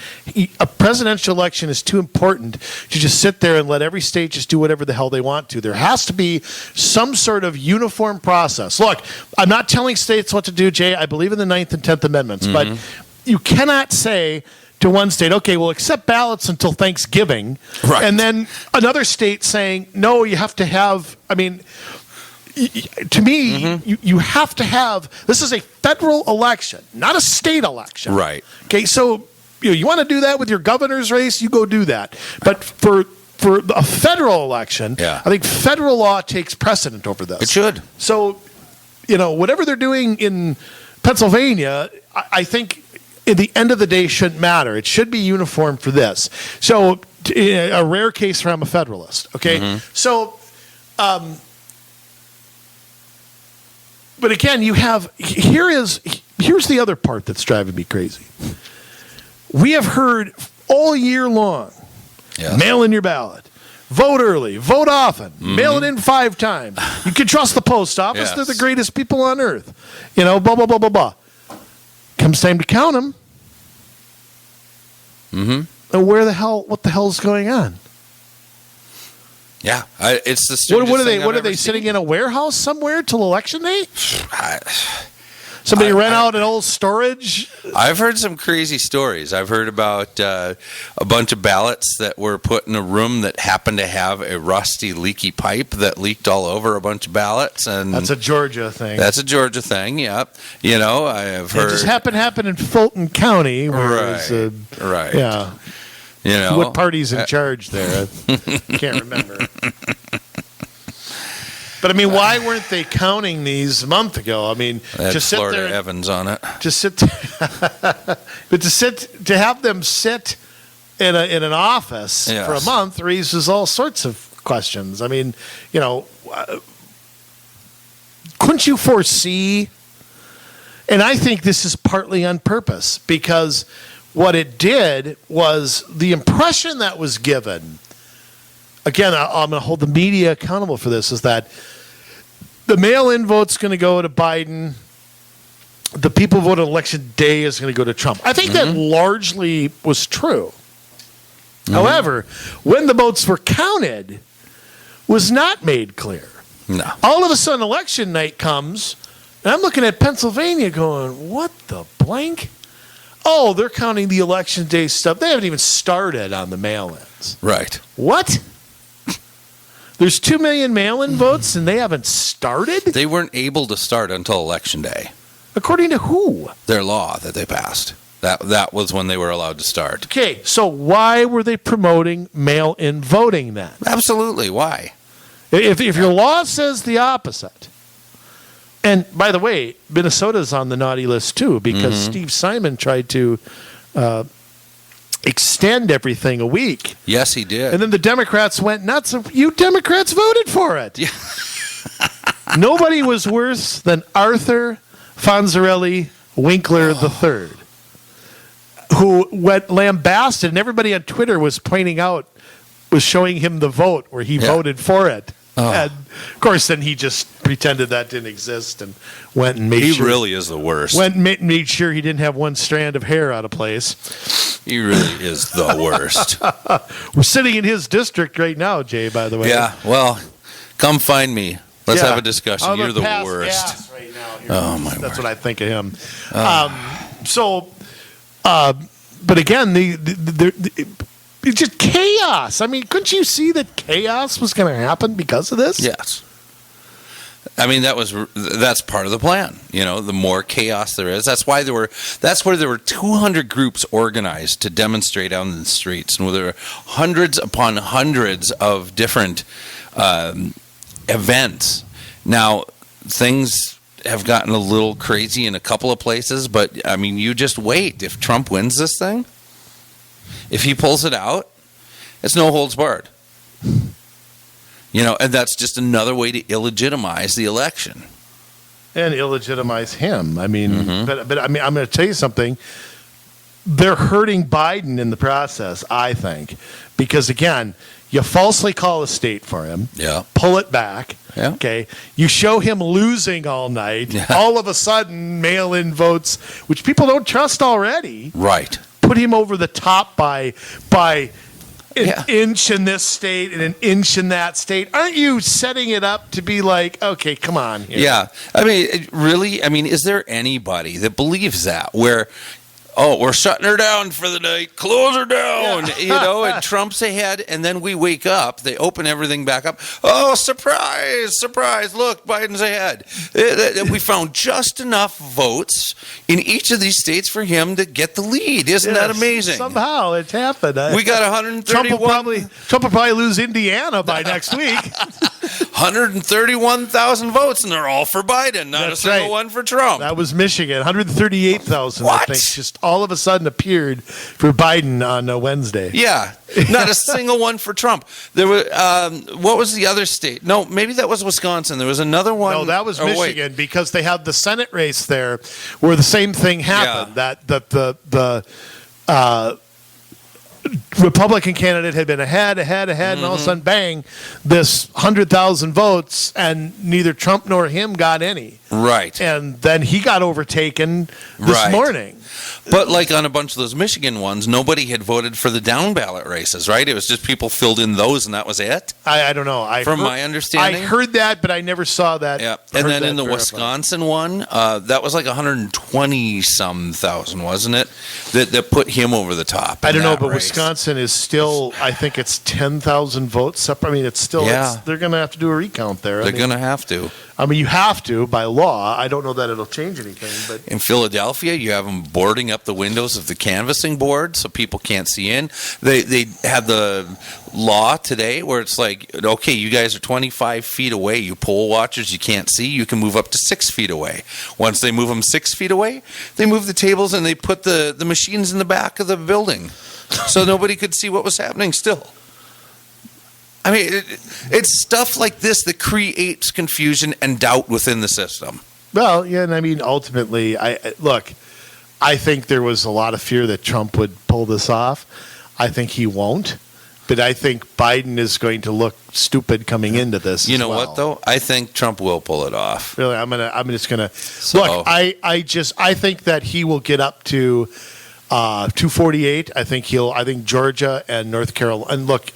Speaker 2: A presidential election is too important to just sit there and let every state just do whatever the hell they want to. There has to be some sort of uniform process. Look, I'm not telling states what to do, Jay. I believe in the 9th and 10th Amendments, but you cannot say to one state, okay, we'll accept ballots until Thanksgiving,
Speaker 1: right,
Speaker 2: and then another state saying, no, you have to have, I mean, to me, you have to have, this is a federal election, not a state election.
Speaker 1: Right.
Speaker 2: Okay, so you want to do that with your governor's race, you go do that. But for a federal election, I think federal law takes precedent over this.
Speaker 1: It should.
Speaker 2: So, whatever they're doing in Pennsylvania, I think at the end of the day shouldn't matter. It should be uniform for this. So, a rare case where I'm a Federalist. Okay, so, but again, here's the other part that's driving me crazy. We have heard all year long, mail in your ballot. Vote early, vote often, mail it in 5 times. You can trust the post office; they're the greatest people on earth. Blah blah blah blah blah. Comes time to count them. And what the hell's going on?
Speaker 1: Yeah, it's the strangest
Speaker 2: What are they?
Speaker 1: thing
Speaker 2: What
Speaker 1: I've
Speaker 2: are they
Speaker 1: ever
Speaker 2: sitting
Speaker 1: seen.
Speaker 2: in a warehouse somewhere till election day? Somebody rent out an old storage.
Speaker 1: I've heard some crazy stories. I've heard about a bunch of ballots that were put in a room that happened to have a rusty, leaky pipe that leaked all over a bunch of ballots. And
Speaker 2: That's a Georgia thing.
Speaker 1: That's a Georgia thing. Yep. I've heard.
Speaker 2: It just happened in Fulton County.
Speaker 1: Right.
Speaker 2: Yeah. What party's in charge there? I can't remember. But I mean, why weren't they counting these a month ago? I mean, just sit
Speaker 1: Florida
Speaker 2: there.
Speaker 1: Evans on it.
Speaker 2: Just sit, but to have them sit in an office for a month raises all sorts of questions. I mean, couldn't you foresee? And I think this is partly on purpose because what it did was the impression that was given. Again, I'm going to hold the media accountable for this. Is that the mail-in vote's going to go to Biden. The people who vote on election day is going to go to Trump. I think that largely was true. However, when the votes were counted, was not made clear.
Speaker 1: No.
Speaker 2: All of a sudden, election night comes, and I'm looking at Pennsylvania going, what the blank? Oh, they're counting the election day stuff. They haven't even started on the mail-ins.
Speaker 1: Right.
Speaker 2: What? There's 2 million mail-in votes, and they haven't started?
Speaker 1: They weren't able to start until Election Day.
Speaker 2: According to who?
Speaker 1: Their law that they passed. That was when they were allowed to start.
Speaker 2: Okay, so why were they promoting mail-in voting then?
Speaker 1: Absolutely. Why?
Speaker 2: If your law says the opposite. And by the way, Minnesota's on the naughty list too because Steve Simon tried to extend everything a week.
Speaker 1: Yes, he did.
Speaker 2: And then the Democrats went nuts. You Democrats voted for it.
Speaker 1: Yeah.
Speaker 2: Nobody was worse than Arthur Fonzarelli Winkler III, who went lambasted, and everybody on Twitter was showing him the vote where he voted for it. And of course, then he just pretended that didn't exist and went and made sure.
Speaker 1: He really is the worst.
Speaker 2: Went and made sure he didn't have one strand of hair out of place.
Speaker 1: He really is the worst.
Speaker 2: We're sitting in his district right now, Jay, by the way.
Speaker 1: Yeah, well, come find me. Let's have a discussion.
Speaker 2: I'm
Speaker 1: You're the
Speaker 2: pass
Speaker 1: worst.
Speaker 2: gas right now.
Speaker 1: Oh, my
Speaker 2: That's
Speaker 1: word.
Speaker 2: what I think of him. But again, it's just chaos. I mean, couldn't you see that chaos was going to happen because of this?
Speaker 1: Yes. I mean, that's part of the plan. The more chaos there is, that's where there were 200 groups organized to demonstrate out in the streets, and there were hundreds upon hundreds of different events. Now, things have gotten a little crazy in a couple of places, but I mean, you just wait. If Trump wins this thing, if he pulls it out, it's no holds barred. And that's just another way to illegitimize the election.
Speaker 2: And illegitimize him. I mean, but I mean, I'm going to tell you something. They're hurting Biden in the process, I think, because again, you falsely call a state for him.
Speaker 1: Yeah.
Speaker 2: Pull it back.
Speaker 1: Yeah.
Speaker 2: Okay. You show him losing all night.
Speaker 1: Yeah.
Speaker 2: All of a sudden, mail-in votes, which people don't trust already,
Speaker 1: Right.
Speaker 2: put him over the top by an
Speaker 1: Yeah.
Speaker 2: inch in this state and an inch in that state. Aren't you setting it up to be like, okay, come on here.
Speaker 1: Yeah. I mean, really, I mean, is there anybody that believes that where, oh, we're shutting her down for the night, close her down, and Trump's ahead, and then we wake up, they open everything back up. Oh, surprise, surprise, look, Biden's ahead. We found just enough votes in each of these states for him to get the lead. Isn't that amazing?
Speaker 2: Somehow it's happened.
Speaker 1: We got 131.
Speaker 2: Trump will probably lose Indiana by next week.
Speaker 1: 131,000 votes, and they're all for Biden, not
Speaker 2: That's
Speaker 1: a single
Speaker 2: right.
Speaker 1: one for Trump.
Speaker 2: That was Michigan. 138,000, I
Speaker 1: What?
Speaker 2: think, just all of a sudden appeared for Biden on Wednesday.
Speaker 1: Yeah, not a single one for Trump. There was what was the other state? No, maybe that was Wisconsin. There was another one.
Speaker 2: No, that was
Speaker 1: oh, wait.
Speaker 2: Michigan because they had the Senate race there where the same thing happened.
Speaker 1: Yeah.
Speaker 2: That the Republican candidate had been ahead, and all of a sudden, bang, this 100,000 votes, and neither Trump nor him got any.
Speaker 1: Right.
Speaker 2: And then he got overtaken this
Speaker 1: Right.
Speaker 2: morning.
Speaker 1: But like on a bunch of those Michigan ones, nobody had voted for the down ballot races, right? It was just people filled in those, and that was it.
Speaker 2: I don't know.
Speaker 1: From my understanding,
Speaker 2: I heard that, but I never saw that.
Speaker 1: Yeah, and then in the
Speaker 2: verified.
Speaker 1: Wisconsin one, that was like 120-some thousand, wasn't it? That put him over the top.
Speaker 2: I
Speaker 1: in
Speaker 2: don't know,
Speaker 1: that
Speaker 2: but
Speaker 1: race.
Speaker 2: Wisconsin is still, I think it's 10,000 votes. I mean, it's still,
Speaker 1: Yeah.
Speaker 2: they're going to have to do a recount there.
Speaker 1: They're going to have to.
Speaker 2: I mean, you have to by law. I don't know that it'll change anything, but
Speaker 1: In Philadelphia, you have them boarding up the windows of the canvassing board so people can't see in. They had the law today where it's like, okay, you guys are 25 feet away. You poll watchers, you can't see. You can move up to 6 feet away. Once they move them 6 feet away, they move the tables and they put the machines in the back of the building so nobody could see what was happening still. I mean, it's stuff like this that creates confusion and doubt within the system.
Speaker 2: well, yeah, and I mean, ultimately, I think there was a lot of fear that Trump would pull this off. I think he won't, but I think Biden is going to look stupid coming into this.
Speaker 1: You
Speaker 2: as
Speaker 1: know
Speaker 2: well.
Speaker 1: what, though? I think Trump will pull it off.
Speaker 2: Really, I'm just gonna
Speaker 1: So-
Speaker 2: look. I think that he will get up to 248. I think Georgia and North Carolina. And look,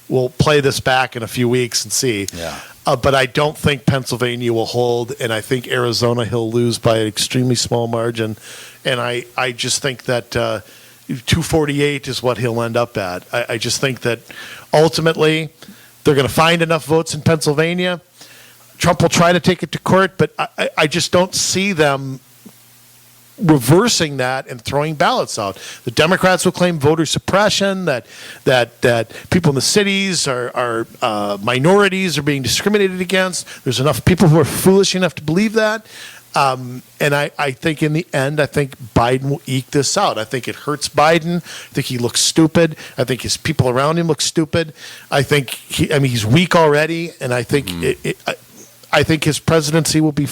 Speaker 2: we'll play this back in a few weeks and see.
Speaker 1: Yeah.
Speaker 2: But I don't think Pennsylvania will hold, and I think Arizona he'll lose by an extremely small margin. And I just think that 248 is what he'll end up at. I just think that ultimately they're going to find enough votes in Pennsylvania. Trump will try to take it to court, but I just don't see them reversing that and throwing ballots out. The Democrats will claim voter suppression, that people in the cities are minorities are being discriminated against. There's enough people who are foolish enough to believe that. And I think in the end, I think Biden will eke this out. I think it hurts Biden. I think he looks stupid. I think his people around him look stupid. I think he's weak already, and I think I think his presidency will be.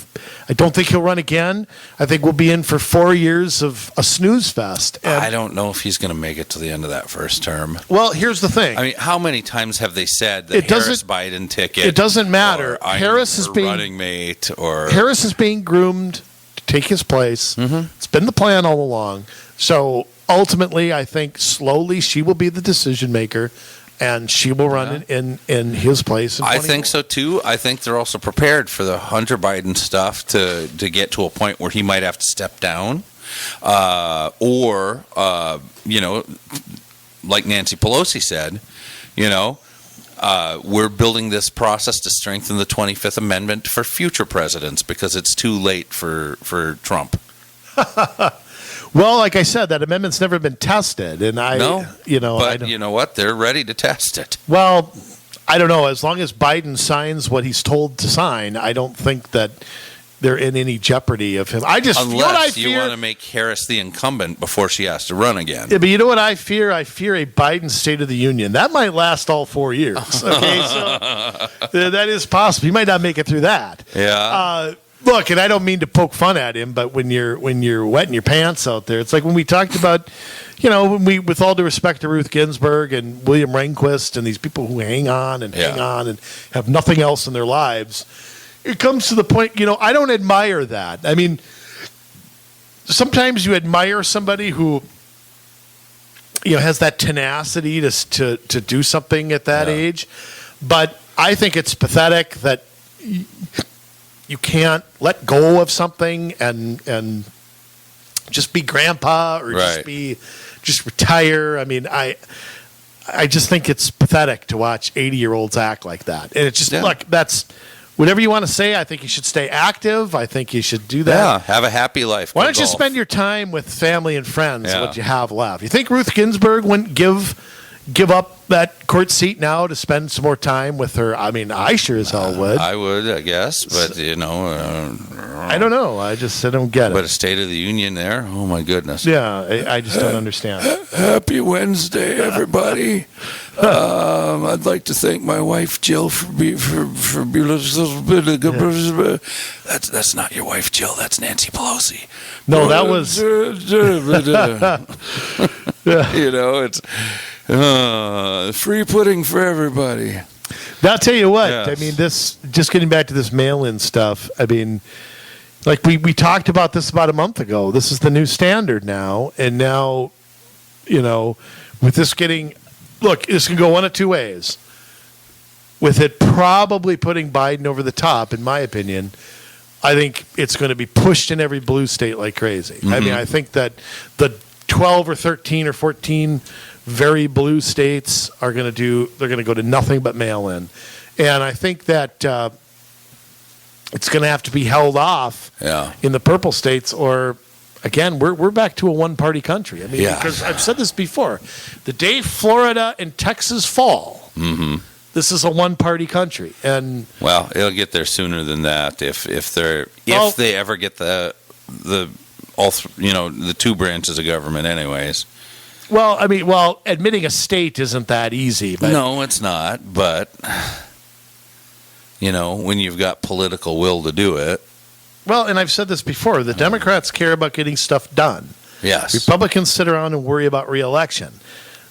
Speaker 2: I don't think he'll run again. I think we'll be in for 4 years of a snooze fest. And,
Speaker 1: I don't know if he's going to make it to the end of that first term.
Speaker 2: well, here's the thing.
Speaker 1: I mean, how many times have they said that
Speaker 2: It doesn't-
Speaker 1: Harris Biden ticket?
Speaker 2: it doesn't matter.
Speaker 1: Or I'm
Speaker 2: Harris is
Speaker 1: her
Speaker 2: being
Speaker 1: running mate, or
Speaker 2: Harris is being groomed to take his place.
Speaker 1: Mm-hmm.
Speaker 2: It's been the plan all along. So ultimately, I think slowly she will be the decision maker, and she will run in his place. In
Speaker 1: I think so too. I think they're also prepared for the Hunter Biden stuff to get to a point where he might have to step down, or like Nancy Pelosi said, we're building this process to strengthen the 25th Amendment for future presidents because it's too late for Trump.
Speaker 2: Well, like I said, that amendment's never been tested, and I
Speaker 1: But you know what? They're ready to test it.
Speaker 2: Well, I don't know. As long as Biden signs what he's told to sign, I don't think that they're in any jeopardy of him. I just
Speaker 1: Unless you want to make Harris the incumbent before she has to run again.
Speaker 2: Yeah, but you know what I fear? I fear a Biden State of the Union. That might last all 4 years. Okay, so that is possible. He might not make it through that.
Speaker 1: Yeah.
Speaker 2: Look, and I don't mean to poke fun at him, but when you're wetting your pants out there, it's like when we talked about, with all due respect to Ruth Ginsburg and William Rehnquist and these people who hang on and have nothing else in their lives. It comes to the point, I don't admire that. I mean, sometimes you admire somebody who, has that tenacity to do something at that age, but I think it's pathetic that you can't let go of something and just be grandpa or just retire. I mean, I just think it's pathetic to watch 80-year-olds act like that. And it's just, look, that's whatever you want to say. I think you should stay active. I think you should do that.
Speaker 1: Yeah, have a happy life.
Speaker 2: Why don't you spend your time with family and friends, what you have left? You think Ruth Ginsburg wouldn't give up that court seat now to spend some more time with her? I mean, I sure as hell would.
Speaker 1: I would, I guess, but
Speaker 2: I don't know. I don't get it.
Speaker 1: But a State of the Union there, oh my goodness.
Speaker 2: Yeah, I just don't understand.
Speaker 1: Happy Wednesday, everybody. I'd like to thank my wife Jill for that's not your wife Jill. That's Nancy Pelosi.
Speaker 2: No, that was.
Speaker 1: It's free pudding for everybody.
Speaker 2: Now, I'll tell you what.
Speaker 1: Yes.
Speaker 2: I mean, this, just getting back to this mail-in stuff. I mean, like we talked about this about a month ago. This is the new standard now, and now, with this getting, look, this can go one of two ways. With it probably putting Biden over the top, in my opinion, I think it's going to be pushed in every blue state like crazy. Mm-hmm. I mean, I think that the 12 or 13 or 14 very blue states they're going to go to nothing but mail-in. And I think that it's going to have to be held off in the purple states, or again, we're back to a one-party country. I mean, because I've said this before, the day Florida and Texas fall, this is a one-party country. And
Speaker 1: well, it'll get there sooner than that if they ever get the two branches of government, anyways.
Speaker 2: Well, I mean, admitting a state isn't that easy. But
Speaker 1: no, it's not. But, when you've got political will to do it.
Speaker 2: Well, and I've said this before. The Democrats care about getting stuff done.
Speaker 1: Yes.
Speaker 2: Republicans sit around and worry about re-election.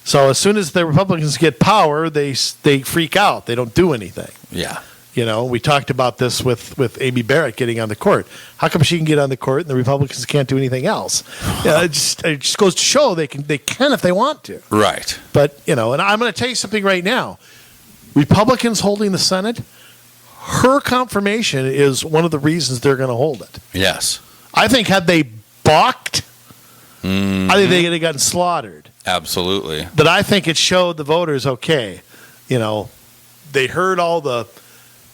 Speaker 2: So as soon as the Republicans get power, they freak out. They don't do anything.
Speaker 1: Yeah.
Speaker 2: We talked about this with Amy Barrett getting on the court. How come she can get on the court and the Republicans can't do anything else? It just goes to show they can if they want to.
Speaker 1: Right.
Speaker 2: But, and I'm going to tell you something right now. Republicans holding the Senate, her confirmation is one of the reasons they're going to hold it.
Speaker 1: Yes.
Speaker 2: I think had they balked, I think they would have gotten slaughtered.
Speaker 1: Absolutely.
Speaker 2: But I think it showed the voters, okay, they heard all the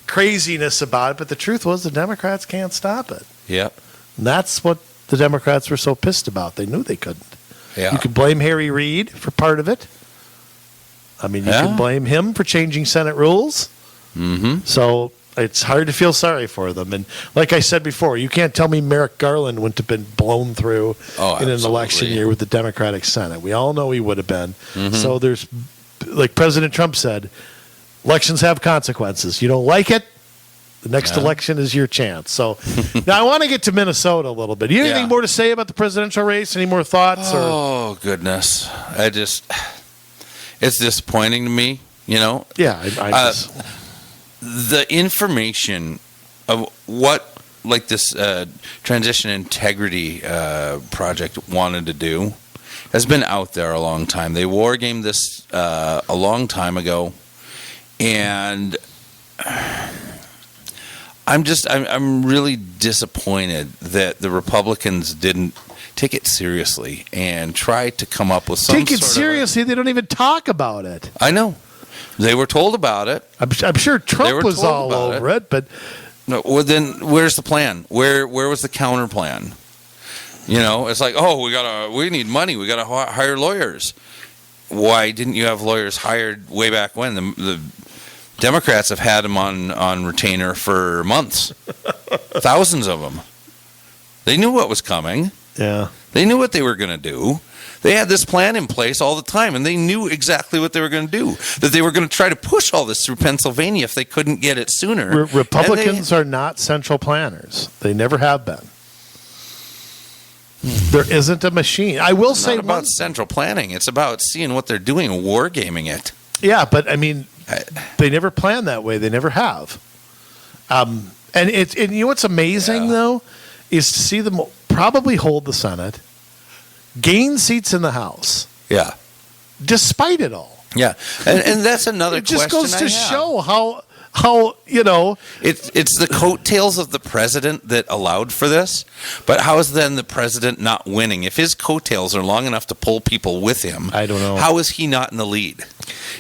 Speaker 2: craziness about it, but the truth was the Democrats can't stop it.
Speaker 1: Yep.
Speaker 2: And that's what the Democrats were so pissed about. They knew they couldn't.
Speaker 1: Yeah.
Speaker 2: You could blame Harry Reid for part of it. I mean, you can blame him for changing Senate rules. Mm-hmm. So it's hard to feel sorry for them. And like I said before, you can't tell me Merrick Garland wouldn't have been blown through in an election year with the Democratic Senate. We all know he would have been. Mm-hmm. So there's, like President Trump said, elections have consequences. You don't like it, the next election is your chance. So now I want to get to Minnesota a little bit. Do you have anything more to say about the presidential race? Any more thoughts?
Speaker 1: Oh, goodness. It's disappointing to me, Yeah,
Speaker 2: I
Speaker 1: the information of what, like this transition integrity project wanted to do has been out there a long time. They war gamed this a long time ago. And I'm really disappointed that the Republicans didn't take it seriously and try to come up with some.
Speaker 2: Take it seriously? They don't even talk about it.
Speaker 1: I know. They were told about it.
Speaker 2: I'm sure Trump was all over it, but
Speaker 1: no. Well, then where's the plan? Where was the counter plan? It's like, we need money. We gotta hire lawyers. Why didn't you have lawyers hired way back when? The Democrats have had them on retainer for months. Thousands of them. They knew what was coming.
Speaker 2: Yeah.
Speaker 1: They knew what they were going to do. They had this plan in place all the time, and they knew exactly what they were going to do, that they were going to try to push all this through Pennsylvania if they couldn't get it sooner.
Speaker 2: Republicans are not central planners. They never have been. There isn't a machine. I will say
Speaker 1: not about central planning. It's about seeing what they're doing and wargaming it.
Speaker 2: Yeah, but I mean, they never plan that way. They never have. And you know what's amazing though, is to see them probably hold the Senate, gain seats in the House.
Speaker 1: Yeah,
Speaker 2: despite it all.
Speaker 1: Yeah, and that's another.
Speaker 2: It just
Speaker 1: question
Speaker 2: goes to show how
Speaker 1: it's the coattails of the president that allowed for this. But how is then the president not winning? If his coattails are long enough to pull people with him,
Speaker 2: I don't know.
Speaker 1: How is he not in the lead?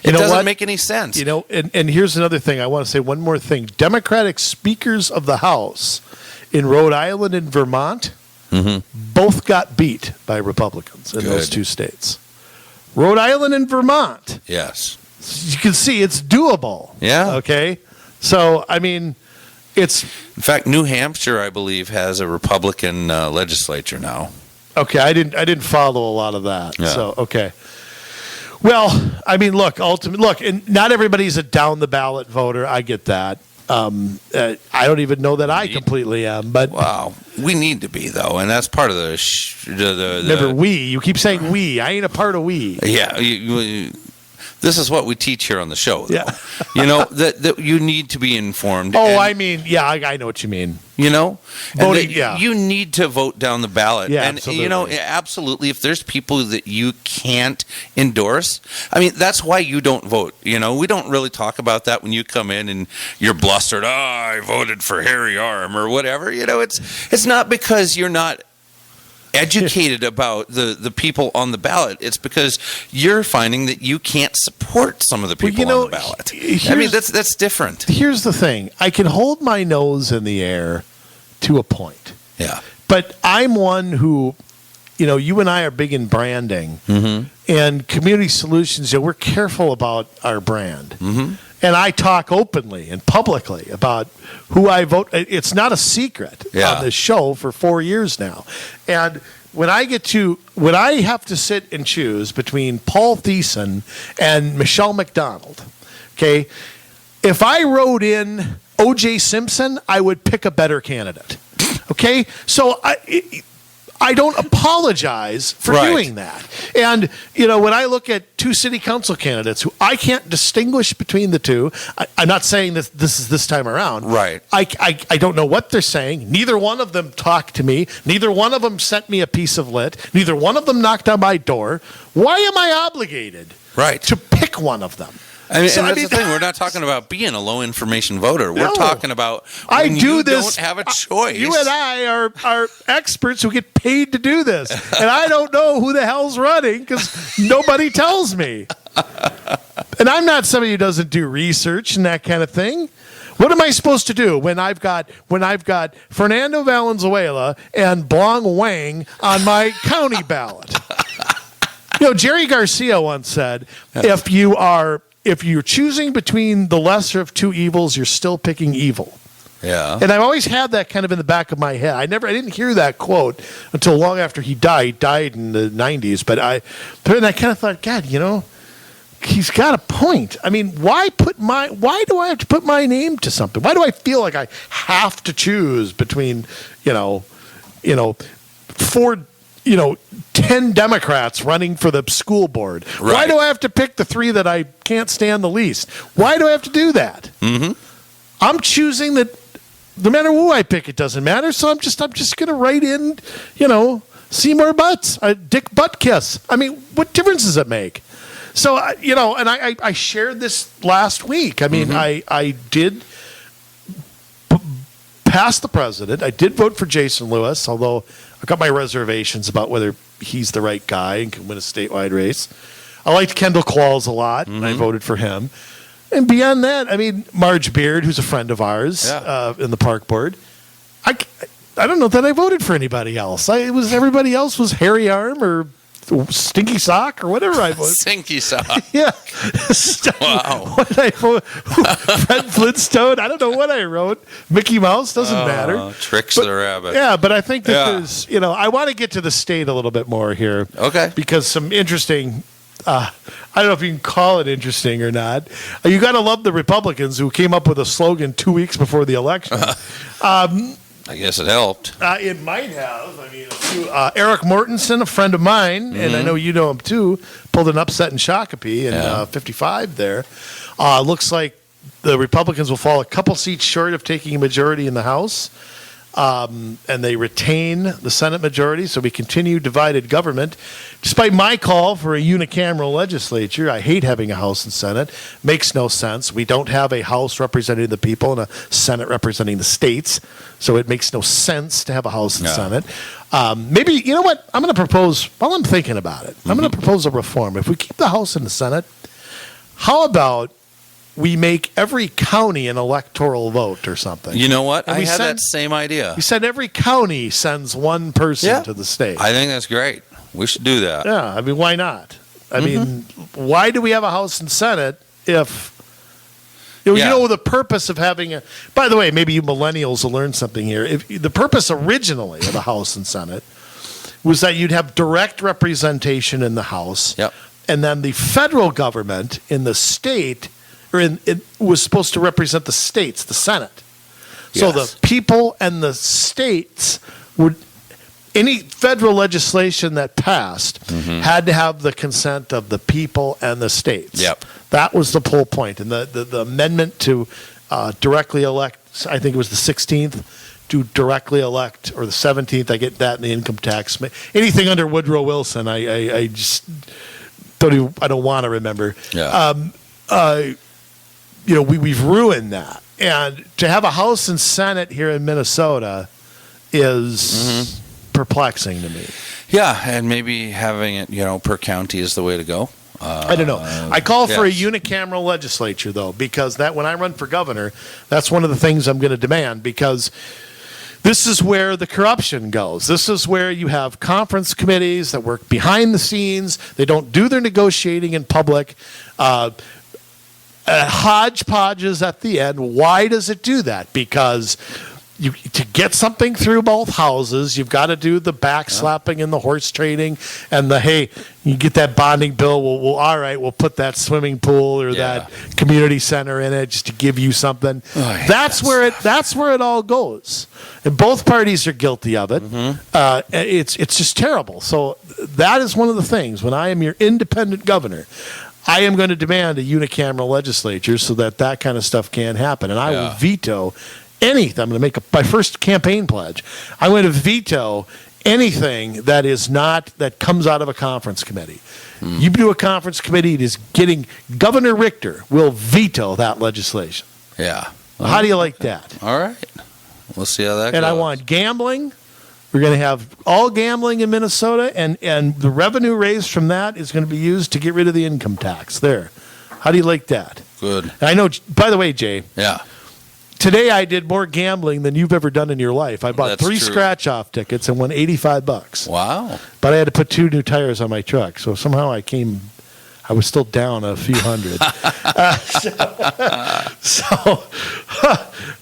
Speaker 1: It doesn't make any sense.
Speaker 2: And here's another thing. I want to say one more thing. Democratic speakers of the House in Rhode Island and Vermont both got beat by Republicans in those two states. Rhode Island and Vermont.
Speaker 1: Yes.
Speaker 2: You can see it's doable.
Speaker 1: Yeah.
Speaker 2: Okay. So, I mean, it's...
Speaker 1: In fact, New Hampshire, I believe, has a Republican legislature now.
Speaker 2: Okay. I didn't follow a lot of that.
Speaker 1: Yeah.
Speaker 2: So, okay. Well, I mean, look, and not everybody's a down-the-ballot voter. I get that. I don't even know that I completely am, but...
Speaker 1: Wow. We need to be, though, and that's part of the
Speaker 2: Never we. You keep saying we. I ain't a part of we.
Speaker 1: Yeah. This is what we teach here on the show, though.
Speaker 2: Yeah.
Speaker 1: That you need to be informed.
Speaker 2: Oh, I know what you mean.
Speaker 1: Voting, you need to vote down the ballot.
Speaker 2: Yeah,
Speaker 1: and,
Speaker 2: absolutely.
Speaker 1: Absolutely, if there's people that you can't endorse, I mean, that's why you don't vote. We don't really talk about that when you come in and you're blustered, I voted for Harry Arm or whatever. It's not because you're not educated about the people on the ballot. It's because you're finding that you can't support some of the people on the ballot. I mean, that's different.
Speaker 2: Here's the thing. I can hold my nose in the air to a point.
Speaker 1: Yeah.
Speaker 2: But I'm one who, you and I are big in branding and community solutions. We're careful about our brand. And I talk openly and publicly about who I vote. It's not a secret on this show for 4 years now. And when I have to sit and choose between Paul Thiessen and Michelle McDonald, okay, if I wrote in O.J. Simpson, I would pick a better candidate. Okay? So I don't apologize for doing that. And, when I look at two city council candidates who I can't distinguish between the two, I'm not saying that this is this time around.
Speaker 1: Right.
Speaker 2: I don't know what they're saying. Neither one of them talked to me. Neither one of them sent me a piece of lit. Neither one of them knocked on my door. Why am I obligated to pick one of them?
Speaker 1: That's the thing. We're not talking about being a low information voter. We're talking about when you don't have a choice.
Speaker 2: You and I are experts who get paid to do this. And I don't know who the hell's running because nobody tells me. And I'm not somebody who doesn't do research and that kind of thing. What am I supposed to do when I've got Fernando Valenzuela and Blong Wang on my county ballot? Jerry Garcia once said, if you're choosing between the lesser of two evils, you're still picking evil.
Speaker 1: Yeah.
Speaker 2: And I've always had that kind of in the back of my head. I didn't hear that quote until long after he died in the 90s. But I kind of thought, God, he's got a point. I mean, why do I have to put my name to something? Why do I feel like I have to choose between, 10 Democrats running for the school board? Right. Why do I have to pick the 3 that I can't stand the least? Why do I have to do that? I'm choosing that no matter who I pick, it doesn't matter. So I'm just going to write in, Seymour Butts, Dick Butt Kiss. I mean, what difference does it make? So, and I shared this last week. I mean, I did pass the president. I did vote for Jason Lewis, although I've got my reservations about whether he's the right guy and can win a statewide race. I liked Kendall Qualls a lot, and I voted for him. And beyond that, I mean, Marge Beard, who's a friend of ours in the park board, I don't know that I voted for anybody else. Everybody else was Harry Arm or Stinky Sock or whatever I voted.
Speaker 1: Stinky sock.
Speaker 2: Yeah.
Speaker 1: Wow.
Speaker 2: What did I vote? Fred Flintstone? I don't know what I wrote. Mickey Mouse? Doesn't matter.
Speaker 1: Tricks the rabbit.
Speaker 2: Yeah, but I think that there's, I want to get to the state a little bit more here.
Speaker 1: Okay.
Speaker 2: Because some interesting, I don't know if you can call it interesting or not. You got to love the Republicans who came up with a slogan 2 weeks before the election.
Speaker 1: I guess it helped.
Speaker 2: It might have. I mean, Eric Mortensen, a friend of mine, and I know you know him too, pulled an upset in Shakopee in 55 there. Looks like the Republicans will fall a couple seats short of taking a majority in the House. And they retain the Senate majority, so we continue divided government. Despite my call for a unicameral legislature, I hate having a House and Senate. Makes no sense. We don't have a House representing the people and a Senate representing the states, so it makes no sense to have a House and Senate. Maybe, you know what? I'm going to propose, while I'm thinking about it, I'm going to propose a reform. If we keep the House and the Senate, how about we make every county an electoral vote or something?
Speaker 1: You know what?
Speaker 2: And
Speaker 1: I had that same idea.
Speaker 2: We said every county sends one person to the state.
Speaker 1: I think that's great. We should do that.
Speaker 2: Yeah, I mean, why not? I mean, why do we have a House and Senate if, you know, the purpose of having a, by the way, maybe you millennials will learn something here. If the purpose originally of the House and Senate was that you'd have direct representation in the House, and then the federal government in the state, it was supposed to represent the states, the Senate. So the people and the states would, any federal legislation that passed had to have the consent of the people and the states. That was the whole point. And the amendment to directly elect, I think it was the 16th, to directly elect, or the 17th, I get that in the income tax. Anything under Woodrow Wilson, I just I don't want to remember. You know, we've ruined that. And to have a House and Senate here in Minnesota is perplexing to me.
Speaker 1: Yeah, and maybe having it, per county is the way to go.
Speaker 2: I don't know. I call for a unicameral legislature, though, because that when I run for governor, that's one of the things I'm going to demand, because this is where the corruption goes. This is where you have conference committees that work behind the scenes. They don't do their negotiating in public. Hodgepodges at the end. Why does it do that? Because to get something through both houses, you've got to do the backslapping and the horse trading and the, hey, you get that bonding bill. Well, all right, we'll put that swimming pool or that community center in it just to give you something. That's where it all goes. And both parties are guilty of it. It's just terrible. So that is one of the things. When I am your independent governor, I am going to demand a unicameral legislature so that kind of stuff can happen. And I will veto anything. I'm going to make my first campaign pledge. I'm going to veto anything that comes out of a conference committee. You do a conference committee, it is getting, Governor Richter will veto that legislation. How do you like that?
Speaker 1: All right. We'll see how that goes.
Speaker 2: And I want gambling. We're going to have all gambling in Minnesota, and the revenue raised from that is going to be used to get rid of the income tax. There. How do you like that?
Speaker 1: Good.
Speaker 2: And I know, by the way, Jay. Today I did more gambling than you've ever done in your life. I bought 3 scratch-off tickets and won $85. Wow. But I had to put 2 new tires on my truck, so somehow I was still down a few hundred.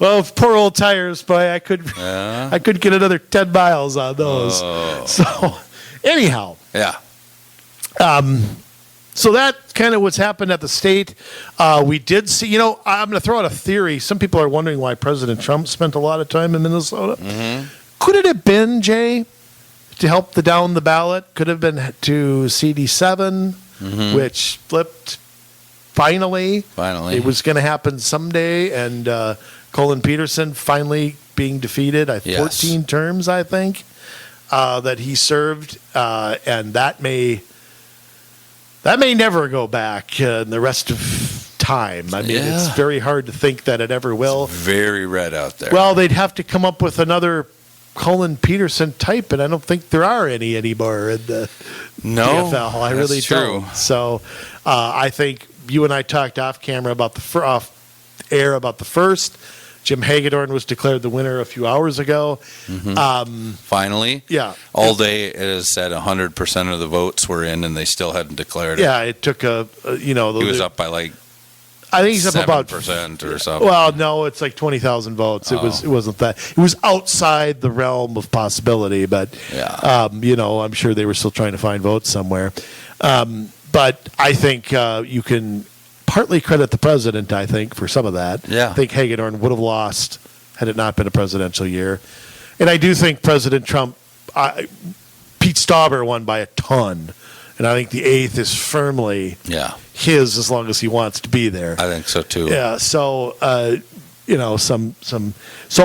Speaker 2: Well, poor old tires, boy, I could get another 10 miles on those. So, anyhow. So that's kind of what's happened at the state. We did see, I'm going to throw out a theory. Some people are wondering why President Trump spent a lot of time in Minnesota. Could it have been, Jay, to help down the ballot? Could have been to CD7, which flipped finally. It was going to happen someday, and Colin Peterson finally being defeated. 14 terms, I think, that he served, and that may never go back in the rest of time. I mean, it's very hard to think that it ever will.
Speaker 1: It's very red out there.
Speaker 2: Well, they'd have to come up with another Colin Peterson type, and I don't think there are any anymore in the NFL. I really don't. So I think you and I talked off camera about off air about the first. Jim Hagedorn was declared the winner a few hours ago.
Speaker 1: Finally.
Speaker 2: Yeah.
Speaker 1: All day it has said 100% of the votes were in, and they still hadn't declared it.
Speaker 2: Yeah, it took he was
Speaker 1: up by like
Speaker 2: I think he's up about
Speaker 1: 7% or something.
Speaker 2: Well, no, it's like 20,000 votes. It wasn't that. It was outside the realm of possibility, but I'm sure they were still trying to find votes somewhere. But I think you can partly credit the president, I think, for some of that.
Speaker 1: Yeah.
Speaker 2: I think Hagedorn would have lost had it not been a presidential year. And I do think President Trump, Pete Stauber won by a ton. And I think the 8th is firmly his as long as he wants to be there.
Speaker 1: I think so, too.
Speaker 2: Yeah, so, so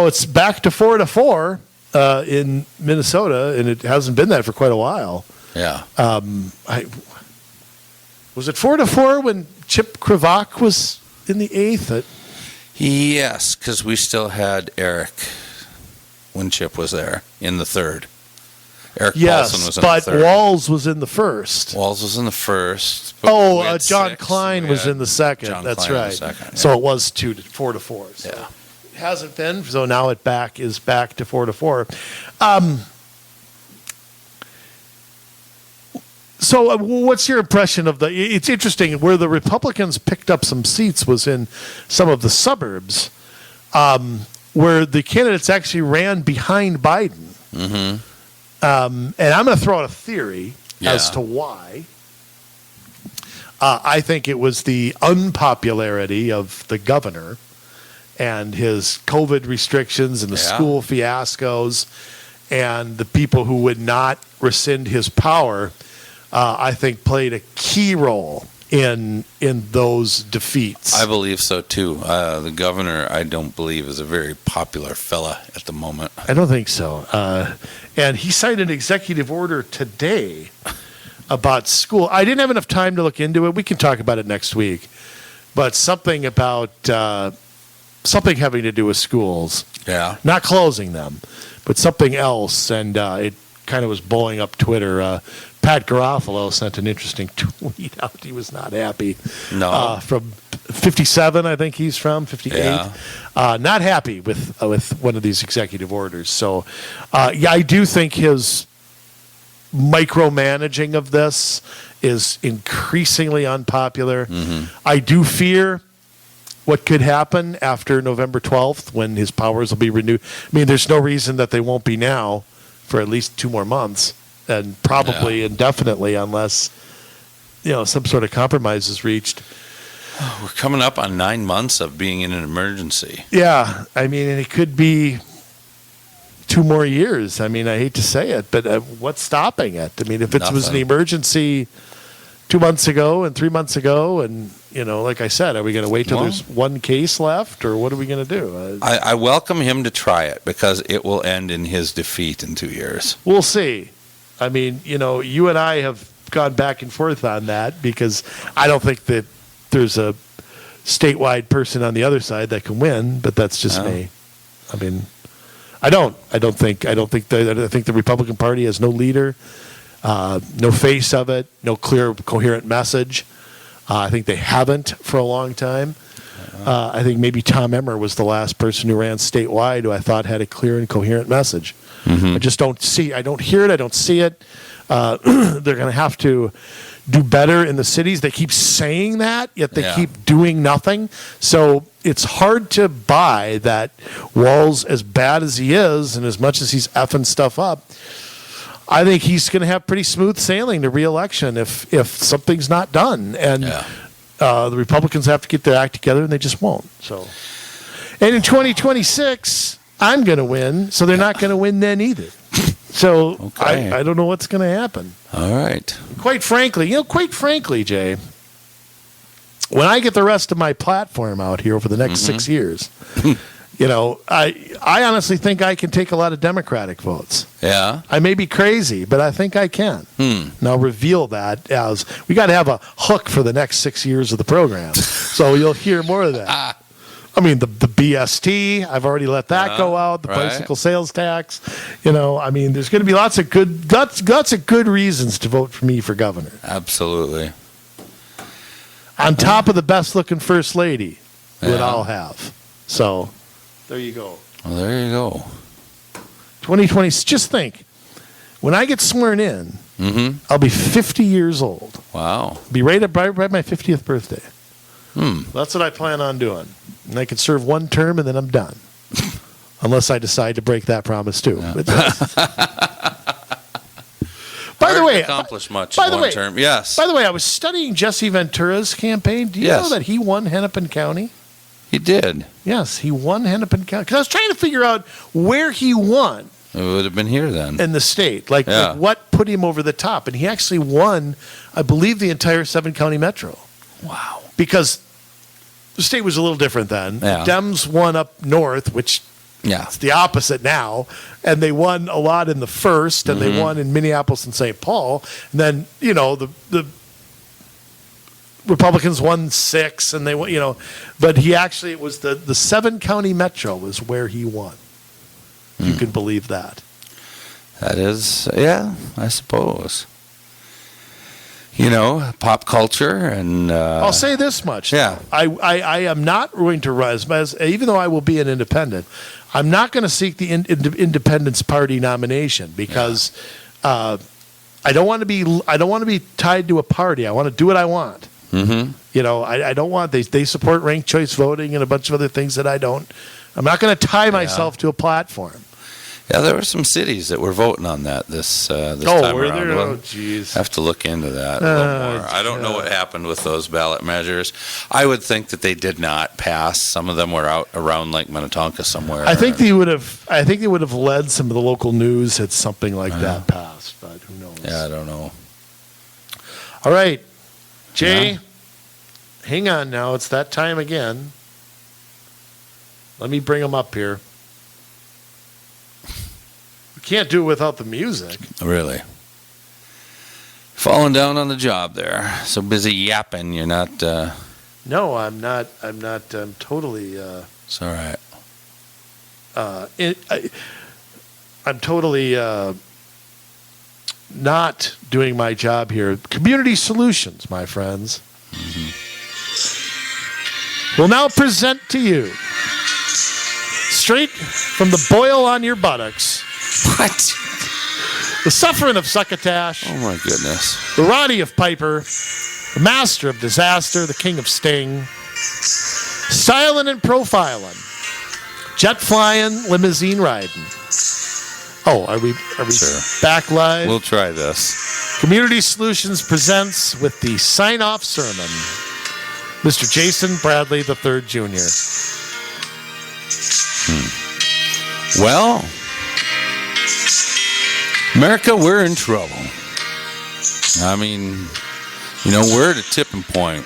Speaker 2: it's back to 4-4 in Minnesota, and it hasn't been that for quite a while.
Speaker 1: Yeah.
Speaker 2: Was it 4-4 when Chip Krivak was in the 8th?
Speaker 1: Yes, because we still had Eric when Chip was there in the 3rd. Eric Paulson was in the 3rd.
Speaker 2: But Walz was in the 1st.
Speaker 1: Walz was in the 1st.
Speaker 2: John Klein was in the 2nd. That's right. So it was 4-4. So it hasn't been. So now it is back to 4-4. So what's your impression of it's interesting, where the Republicans picked up some seats was in some of the suburbs, where the candidates actually ran behind Biden. Mm-hmm. And I'm going to throw out a theory as to why. I think it was the unpopularity of the governor and his COVID restrictions and the school fiascos and the people who would not rescind his power. I think played a key role in those defeats.
Speaker 1: I believe so too. The governor, I don't believe, is a very popular fella at the moment.
Speaker 2: I don't think so. And he signed an executive order today about school. I didn't have enough time to look into it. We can talk about it next week. But something about something having to do with schools.
Speaker 1: Yeah.
Speaker 2: Not closing them, but something else. And it kind of was blowing up Twitter. Pat Garofalo sent an interesting tweet out. He was not happy.
Speaker 1: No.
Speaker 2: From 57, I think he's from, 58.
Speaker 1: Yeah.
Speaker 2: Not happy with one of these executive orders. So, I do think his micromanaging of this is increasingly unpopular. Mm-hmm. I do fear what could happen after November 12th when his powers will be renewed. I mean, there's no reason that they won't be now for at least 2 more months. And probably indefinitely, unless some sort of compromise is reached.
Speaker 1: We're coming up on 9 months of being in an emergency.
Speaker 2: Yeah, I mean, and it could be 2 more years. I mean, I hate to say it, but what's stopping it? I mean, if it was an emergency 2 months ago and 3 months ago, and like I said, are we going to wait till there's one case left, or what are we going to do?
Speaker 1: I welcome him to try it because it will end in his defeat in 2 years.
Speaker 2: We'll see. I mean, you and I have gone back and forth on that because I don't think that there's a statewide person on the other side that can win, but that's just me. I mean, I think the Republican Party has no leader, no face of it, no clear, coherent message. I think they haven't for a long time. I think maybe Tom Emmer was the last person who ran statewide who I thought had a clear and coherent message. Mm-hmm. I just don't see. I don't hear it. I don't see it. They're going to have to do better in the cities. They keep saying that, yet they keep doing nothing. So it's hard to buy that Walz, as bad as he is, and as much as he's effing stuff up, I think he's going to have pretty smooth sailing to re-election if something's not done. And the Republicans have to get their act together, and they just won't. So, and in 2026. I'm going to win, so they're not going to win then either. So I don't know what's going to happen.
Speaker 1: All right.
Speaker 2: Quite frankly, Jay, when I get the rest of my platform out here over the next 6 years, I honestly think I can take a lot of Democratic votes.
Speaker 1: Yeah.
Speaker 2: I may be crazy, but I think I can. And I'll reveal that as we got to have a hook for the next 6 years of the program. So you'll hear more of that. I mean, the BST, I've already let that go out, the bicycle sales tax. I mean, there's going to be lots of good reasons to vote for me for governor.
Speaker 1: Absolutely.
Speaker 2: On top of the best-looking first lady that I'll have. So, There you go.
Speaker 1: Well, there you go.
Speaker 2: 2020. Just think, when I get sworn in, I'll be 50 years old.
Speaker 1: Wow.
Speaker 2: Be right at my 50th birthday.
Speaker 1: Hmm.
Speaker 2: That's what I plan on doing. And I can serve one term and then I'm done. Unless I decide to break that promise too.
Speaker 1: Yeah.
Speaker 2: By the way,
Speaker 1: accomplish much in one term. Yes.
Speaker 2: By the way, I was studying Jesse Ventura's campaign. Do you know that he won Hennepin County?
Speaker 1: He did.
Speaker 2: Yes, he won Hennepin County. Because I was trying to figure out where he won.
Speaker 1: It would have been here then.
Speaker 2: In the state. Like what put him over the top. And he actually won, I believe, the entire 7-county metro.
Speaker 1: Wow.
Speaker 2: Because the state was a little different then.
Speaker 1: Yeah.
Speaker 2: Dems won up north, which it's the opposite now. And they won a lot in the first, and they won in Minneapolis and St. Paul. And then, the Republicans won 6, and they won, but he actually, it was the 7-county metro was where he won. You can believe that.
Speaker 1: That is, I suppose. Pop culture and...
Speaker 2: I'll say this much.
Speaker 1: Yeah.
Speaker 2: I am not going to rise, even though I will be an independent, I'm not going to seek the Independence Party nomination because I don't want to be tied to a party. I want to do what I want. I don't want, they support ranked choice voting and a bunch of other things that I don't. I'm not going to tie myself to a platform.
Speaker 1: Yeah, there were some cities that were voting on that this time
Speaker 2: were
Speaker 1: around.
Speaker 2: There?
Speaker 1: Well,
Speaker 2: Jeez.
Speaker 1: Have to look into that a little more. I don't know what happened with those ballot measures. I would think that they did not pass. Some of them were out around Lake Minnetonka somewhere.
Speaker 2: I think they would have led some of the local news had something like that passed, but who knows?
Speaker 1: Yeah, I don't know.
Speaker 2: All right, Jay, hang on now. It's that time again. Let me bring them up here. Can't do it without the music.
Speaker 1: Really? Falling down on the job there. So busy yapping, you're not...
Speaker 2: No, I'm not. I'm totally...
Speaker 1: It's all right.
Speaker 2: I'm totally not doing my job here. Community Solutions, my friends. Will now present to you, straight from the boil on your buttocks,
Speaker 1: what?
Speaker 2: The suffering of succotash.
Speaker 1: Oh, my goodness.
Speaker 2: The Roddy of Piper. The master of disaster. The king of sting. Styling and profiling. Jet flying. Limousine riding. Oh, are we
Speaker 1: sure.
Speaker 2: Back live?
Speaker 1: We'll try this.
Speaker 2: Community Solutions presents with the sign-off sermon, Mr. Jason Bradley III Jr.
Speaker 1: Well... America, we're in trouble. I mean, we're at a tipping point.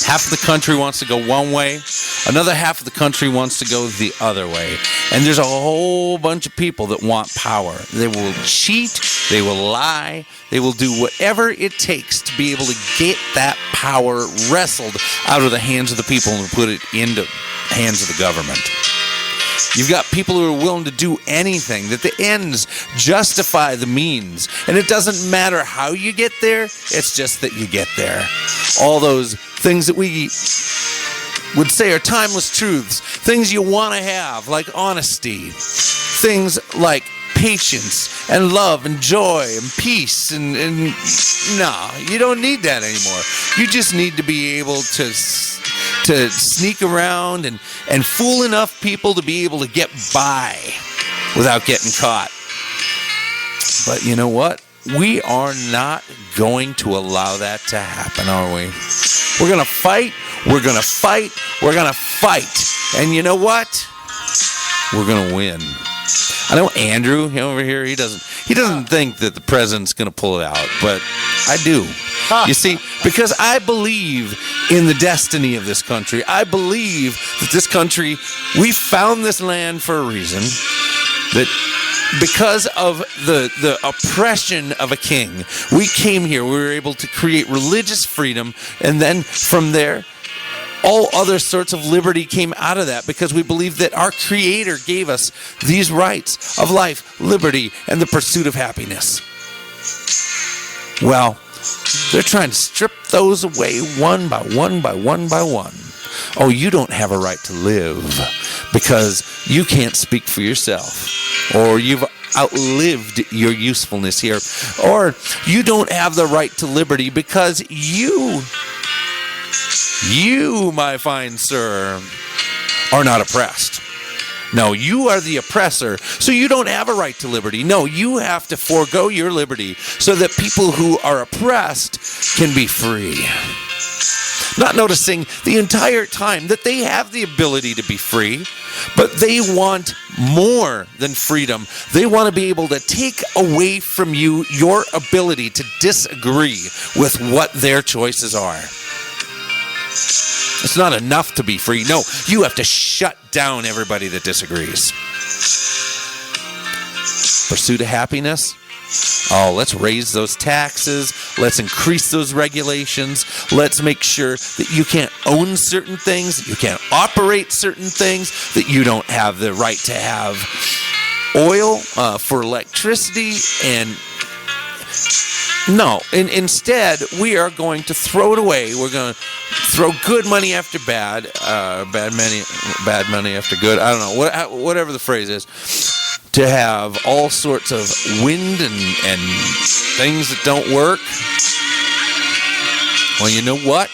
Speaker 1: Half of the country wants to go one way. Another half of the country wants to go the other way. And there's a whole bunch of people that want power. They will cheat. They will lie. They will do whatever it takes to be able to get that power wrestled out of the hands of the people and put it into the hands of the government. You've got people who are willing to do anything, that the ends justify the means. And it doesn't matter how you get there, it's just that you get there. All those things that we would say are timeless truths, things you want to have, like honesty, things like patience and love and joy and peace. And no, you don't need that anymore. You just need to be able to sneak around and fool enough people to be able to get by without getting caught. But you know what? We are not going to allow that to happen, are we? We're going to fight. We're going to fight. We're going to fight. And you know what? We're going to win. I know Andrew over here, he doesn't think that the president's going to pull it out, but I do. You see, because I believe in the destiny of this country. I believe that this country, we found this land for a reason, that because of the oppression of a king, we came here, we were able to create religious freedom, and then from there, all other sorts of liberty came out of that because we believe that our Creator gave us these rights of life, liberty, and the pursuit of happiness. Well, they're trying to strip those away one by one by one by one. Oh, you don't have a right to live because you can't speak for yourself, or you've outlived your usefulness here, or you don't have the right to liberty because you, my fine sir, are not oppressed. No, you are the oppressor, so you don't have a right to liberty. No, you have to forego your liberty so that people who are oppressed can be free. Not noticing the entire time that they have the ability to be free, but they want more than freedom. They want to be able to take away from you your ability to disagree with what their choices are. It's not enough to be free. No, you have to shut down everybody that disagrees. Pursuit of happiness? Oh, let's raise those taxes. Let's increase those regulations. Let's make sure that you can't own certain things, that you can't operate certain things, that you don't have the right to have oil for electricity. And no, instead, we are going to throw it away. We're going to throw good money after bad, bad money after good. I don't know, whatever the phrase is. To have all sorts of wind and things that don't work. Well, you know what?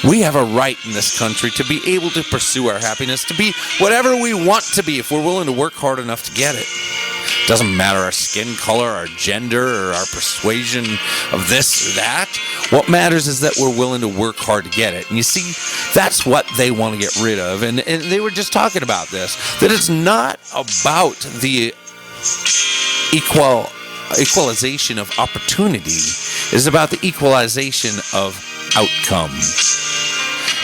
Speaker 1: We have a right in this country to be able to pursue our happiness, to be whatever we want to be if we're willing to work hard enough to get it. Doesn't matter our skin color, our gender, or our persuasion of this or that. What matters is that we're willing to work hard to get it. And you see, that's what they want to get rid of. And they were just talking about this, that it's not about the equalization of opportunity. It's about the equalization of outcome.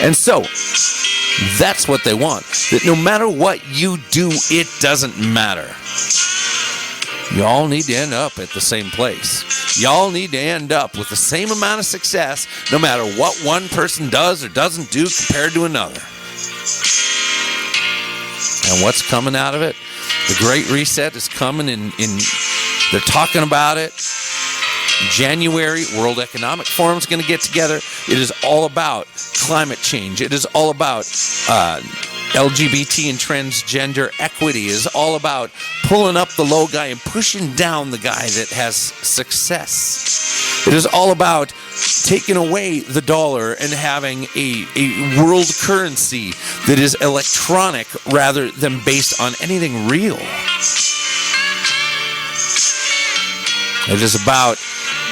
Speaker 1: And so, that's what they want. That no matter what you do, it doesn't matter. Y'all need to end up at the same place. Y'all need to end up with the same amount of success no matter what one person does or doesn't do compared to another. And what's coming out of it? The Great Reset is coming in they're talking about it. January, World Economic Forum is going to get together. It is all about climate change. It is all about LGBT and transgender equity. It is all about pulling up the low guy and pushing down the guy that has success. It is all about taking away the dollar and having a world currency that is electronic rather than based on anything real. It is about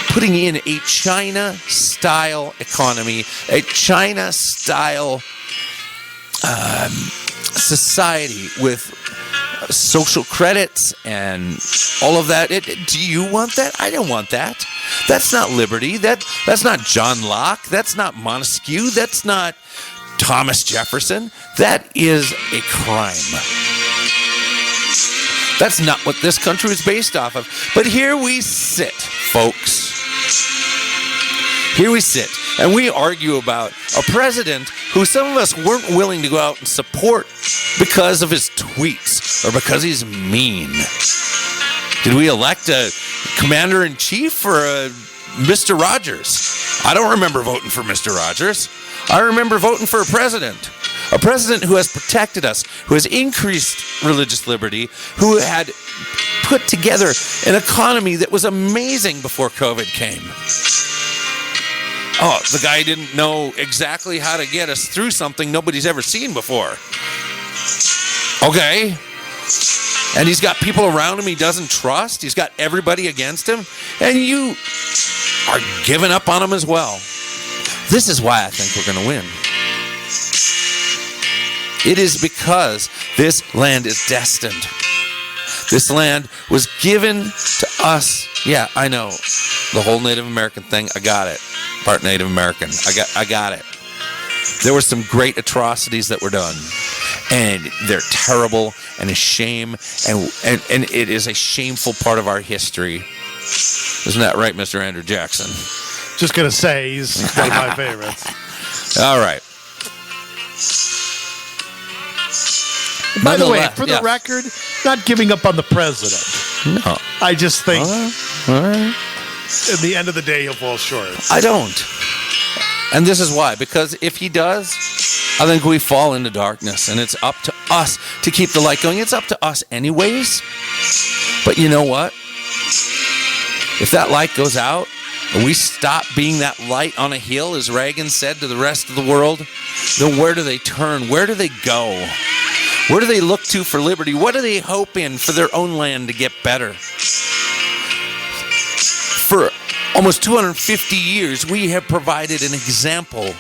Speaker 1: putting in a China-style economy, a China-style society with social credits and all of that. Do you want that? I don't want that. That's not liberty. That's not John Locke. That's not Montesquieu. That's not Thomas Jefferson. That is a crime. That's not what this country is based off of. But here we sit, folks. Here we sit, and we argue about a president who some of us weren't willing to go out and support because of his tweets or because he's mean. Did we elect a commander-in-chief or a Mr. Rogers? I don't remember voting for Mr. Rogers. I remember voting for a president who has protected us, who has increased religious liberty, who had put together an economy that was amazing before COVID came. Oh, the guy didn't know exactly how to get us through something nobody's ever seen before. Okay. And he's got people around him he doesn't trust. He's got everybody against him. And you are giving up on him as well. This is why I think we're going to win. It is because this land is destined. This land was given to us. Yeah, I know. The whole Native American thing, I got it. Part Native American. I got it. There were some great atrocities that were done. And they're terrible and a shame. And it is a shameful part of our history. Isn't that right, Mr. Andrew Jackson?
Speaker 2: Just going to say, he's one of my favorites.
Speaker 1: All right.
Speaker 2: By the way, for the record, not giving up on the president.
Speaker 1: No.
Speaker 2: I just think
Speaker 1: all right.
Speaker 2: at the end of the day, he'll fall short.
Speaker 1: I don't. And this is why. Because if he does, I think we fall into darkness, and it's up to us to keep the light going. It's up to us anyways. But you know what? If that light goes out, and we stop being that light on a hill, as Reagan said to the rest of the world, then where do they turn? Where do they go? Where do they look to for liberty? What do they hope in for their own land to get better? For almost 250 years, we have provided an example.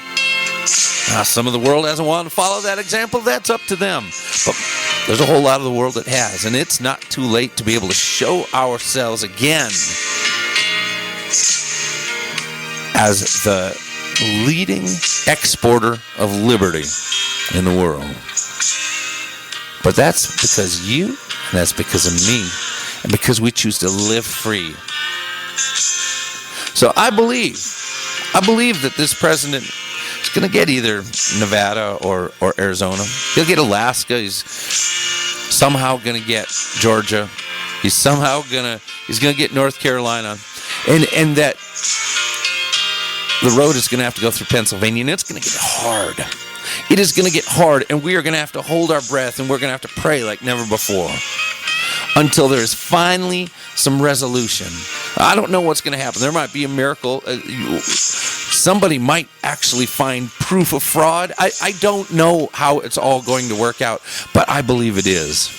Speaker 1: Some of the world hasn't wanted to follow that example. That's up to them. But there's a whole lot of the world that has, and it's not too late to be able to show ourselves again as the leading exporter of liberty in the world. But that's because you, and that's because of me, and because we choose to live free. So I believe that this president is going to get either Nevada or Arizona. He'll get Alaska. He's somehow going to get Georgia. He's going to get North Carolina, and that the road is going to have to go through Pennsylvania, and it's going to get hard. It is going to get hard, and we are going to have to hold our breath, and we're going to have to pray like never before until there is finally some resolution. I don't know what's going to happen. There might be a miracle. Somebody might actually find proof of fraud. I don't know how it's all going to work out, but I believe it is.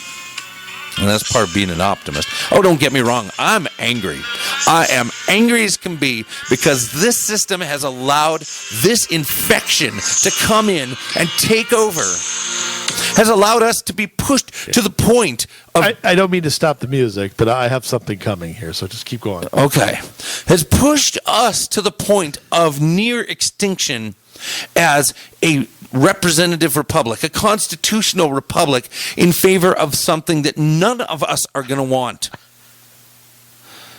Speaker 1: And that's part of being an optimist. Oh, don't get me wrong. I'm angry. I am angry as can be because this system has allowed this infection to come in and take over. Has allowed us to be pushed to the point of...
Speaker 2: I don't mean to stop the music, but I have something coming here, so just keep going.
Speaker 1: Okay. Has pushed us to the point of near extinction as a representative republic, a constitutional republic in favor of something that none of us are going to want.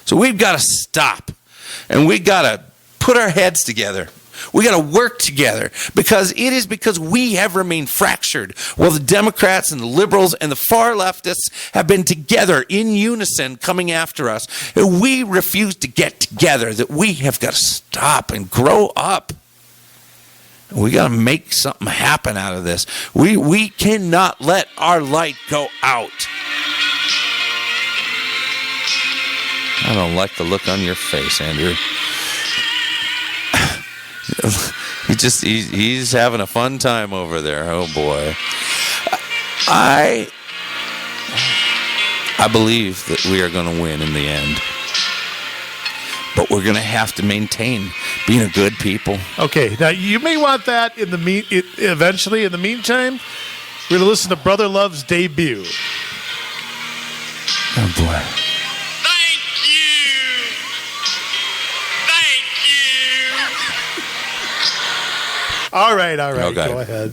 Speaker 1: So we've got to stop, and we've got to put our heads together. We got to work together because we have remained fractured while the Democrats and the liberals and the far leftists have been together in unison coming after us. And we refuse to get together, that we have got to stop and grow up. We got to make something happen out of this. We cannot let our light go out. I don't like the look on your face, Andrew. He's having a fun time over there. Oh boy. I believe that we are going to win in the end. But we're going to have to maintain being a good people.
Speaker 2: Okay, now you may want that eventually. In the meantime, we're going to listen to Brother Love's debut.
Speaker 1: Oh boy.
Speaker 3: Thank you.
Speaker 2: All right,
Speaker 1: Okay.
Speaker 2: Go ahead.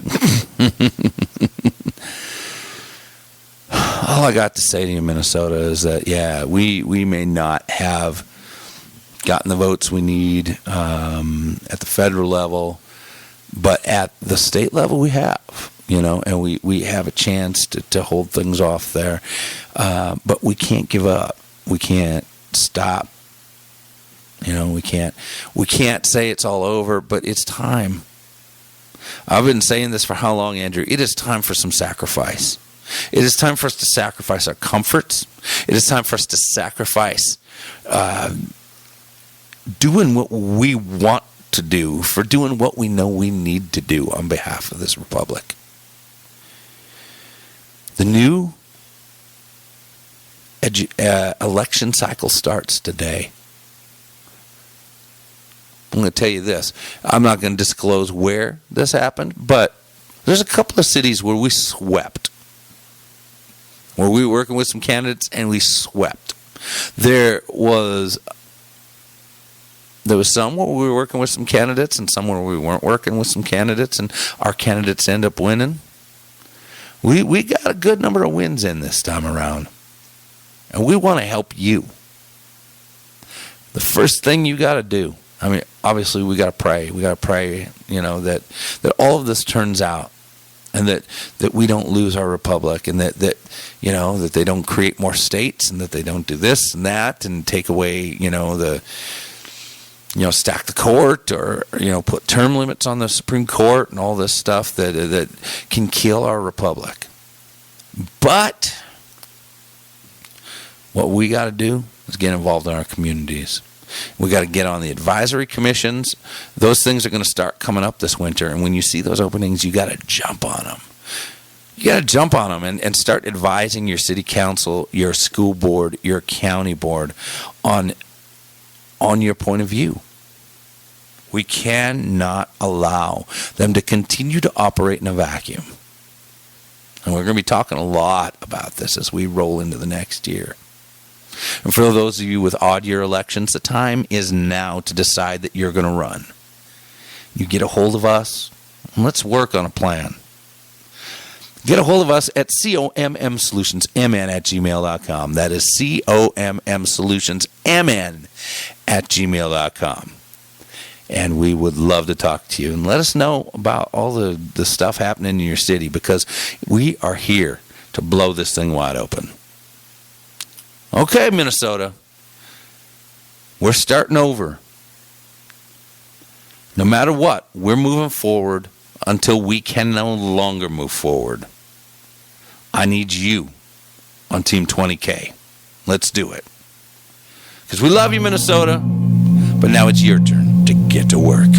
Speaker 1: All I got to say to you, Minnesota, is that, yeah, we may not have gotten the votes we need at the federal level, but at the state level we have, and we have a chance to hold things off there. But we can't give up. We can't stop. We can't say it's all over, but it's time. I've been saying this for how long, Andrew? It is time for some sacrifice. It is time for us to sacrifice our comforts. It is time for us to sacrifice doing what we want to do for doing what we know we need to do on behalf of this republic. The new election cycle starts today. I'm going to tell you this. I'm not going to disclose where this happened, but there's a couple of cities where we swept. Where we were working with some candidates and we swept. There was some where we were working with some candidates and some where we weren't working with some candidates, and our candidates end up winning. We got a good number of wins in this time around, and we want to help you. The first thing you got to do, obviously we got to pray. We got to pray, that all of this turns out, and that we don't lose our republic, and that they don't create more states, and that they don't do this and that and take away, stack the court or, put term limits on the Supreme Court and all this stuff that can kill our republic. But what we got to do is get involved in our communities. We got to get on the advisory commissions. Those things are going to start coming up this winter. And when you see those openings, you got to jump on them. You got to jump on them and start advising your city council, your school board, your county board on your point of view. We cannot allow them to continue to operate in a vacuum. And we're going to be talking a lot about this as we roll into the next year. And for those of you with odd year elections, the time is now to decide that you're going to run. You get a hold of us, and let's work on a plan. Get a hold of us at commsolutionsmn@gmail.com. That is commsolutionsmn@gmail.com. And we would love to talk to you. And let us know about all the stuff happening in your city, because we are here to blow this thing wide open. Okay, Minnesota. We're starting over. No matter what, we're moving forward until we can no longer move forward. I need you on Team 20K. Let's do it. Because we love you, Minnesota. But now it's your turn to get to work.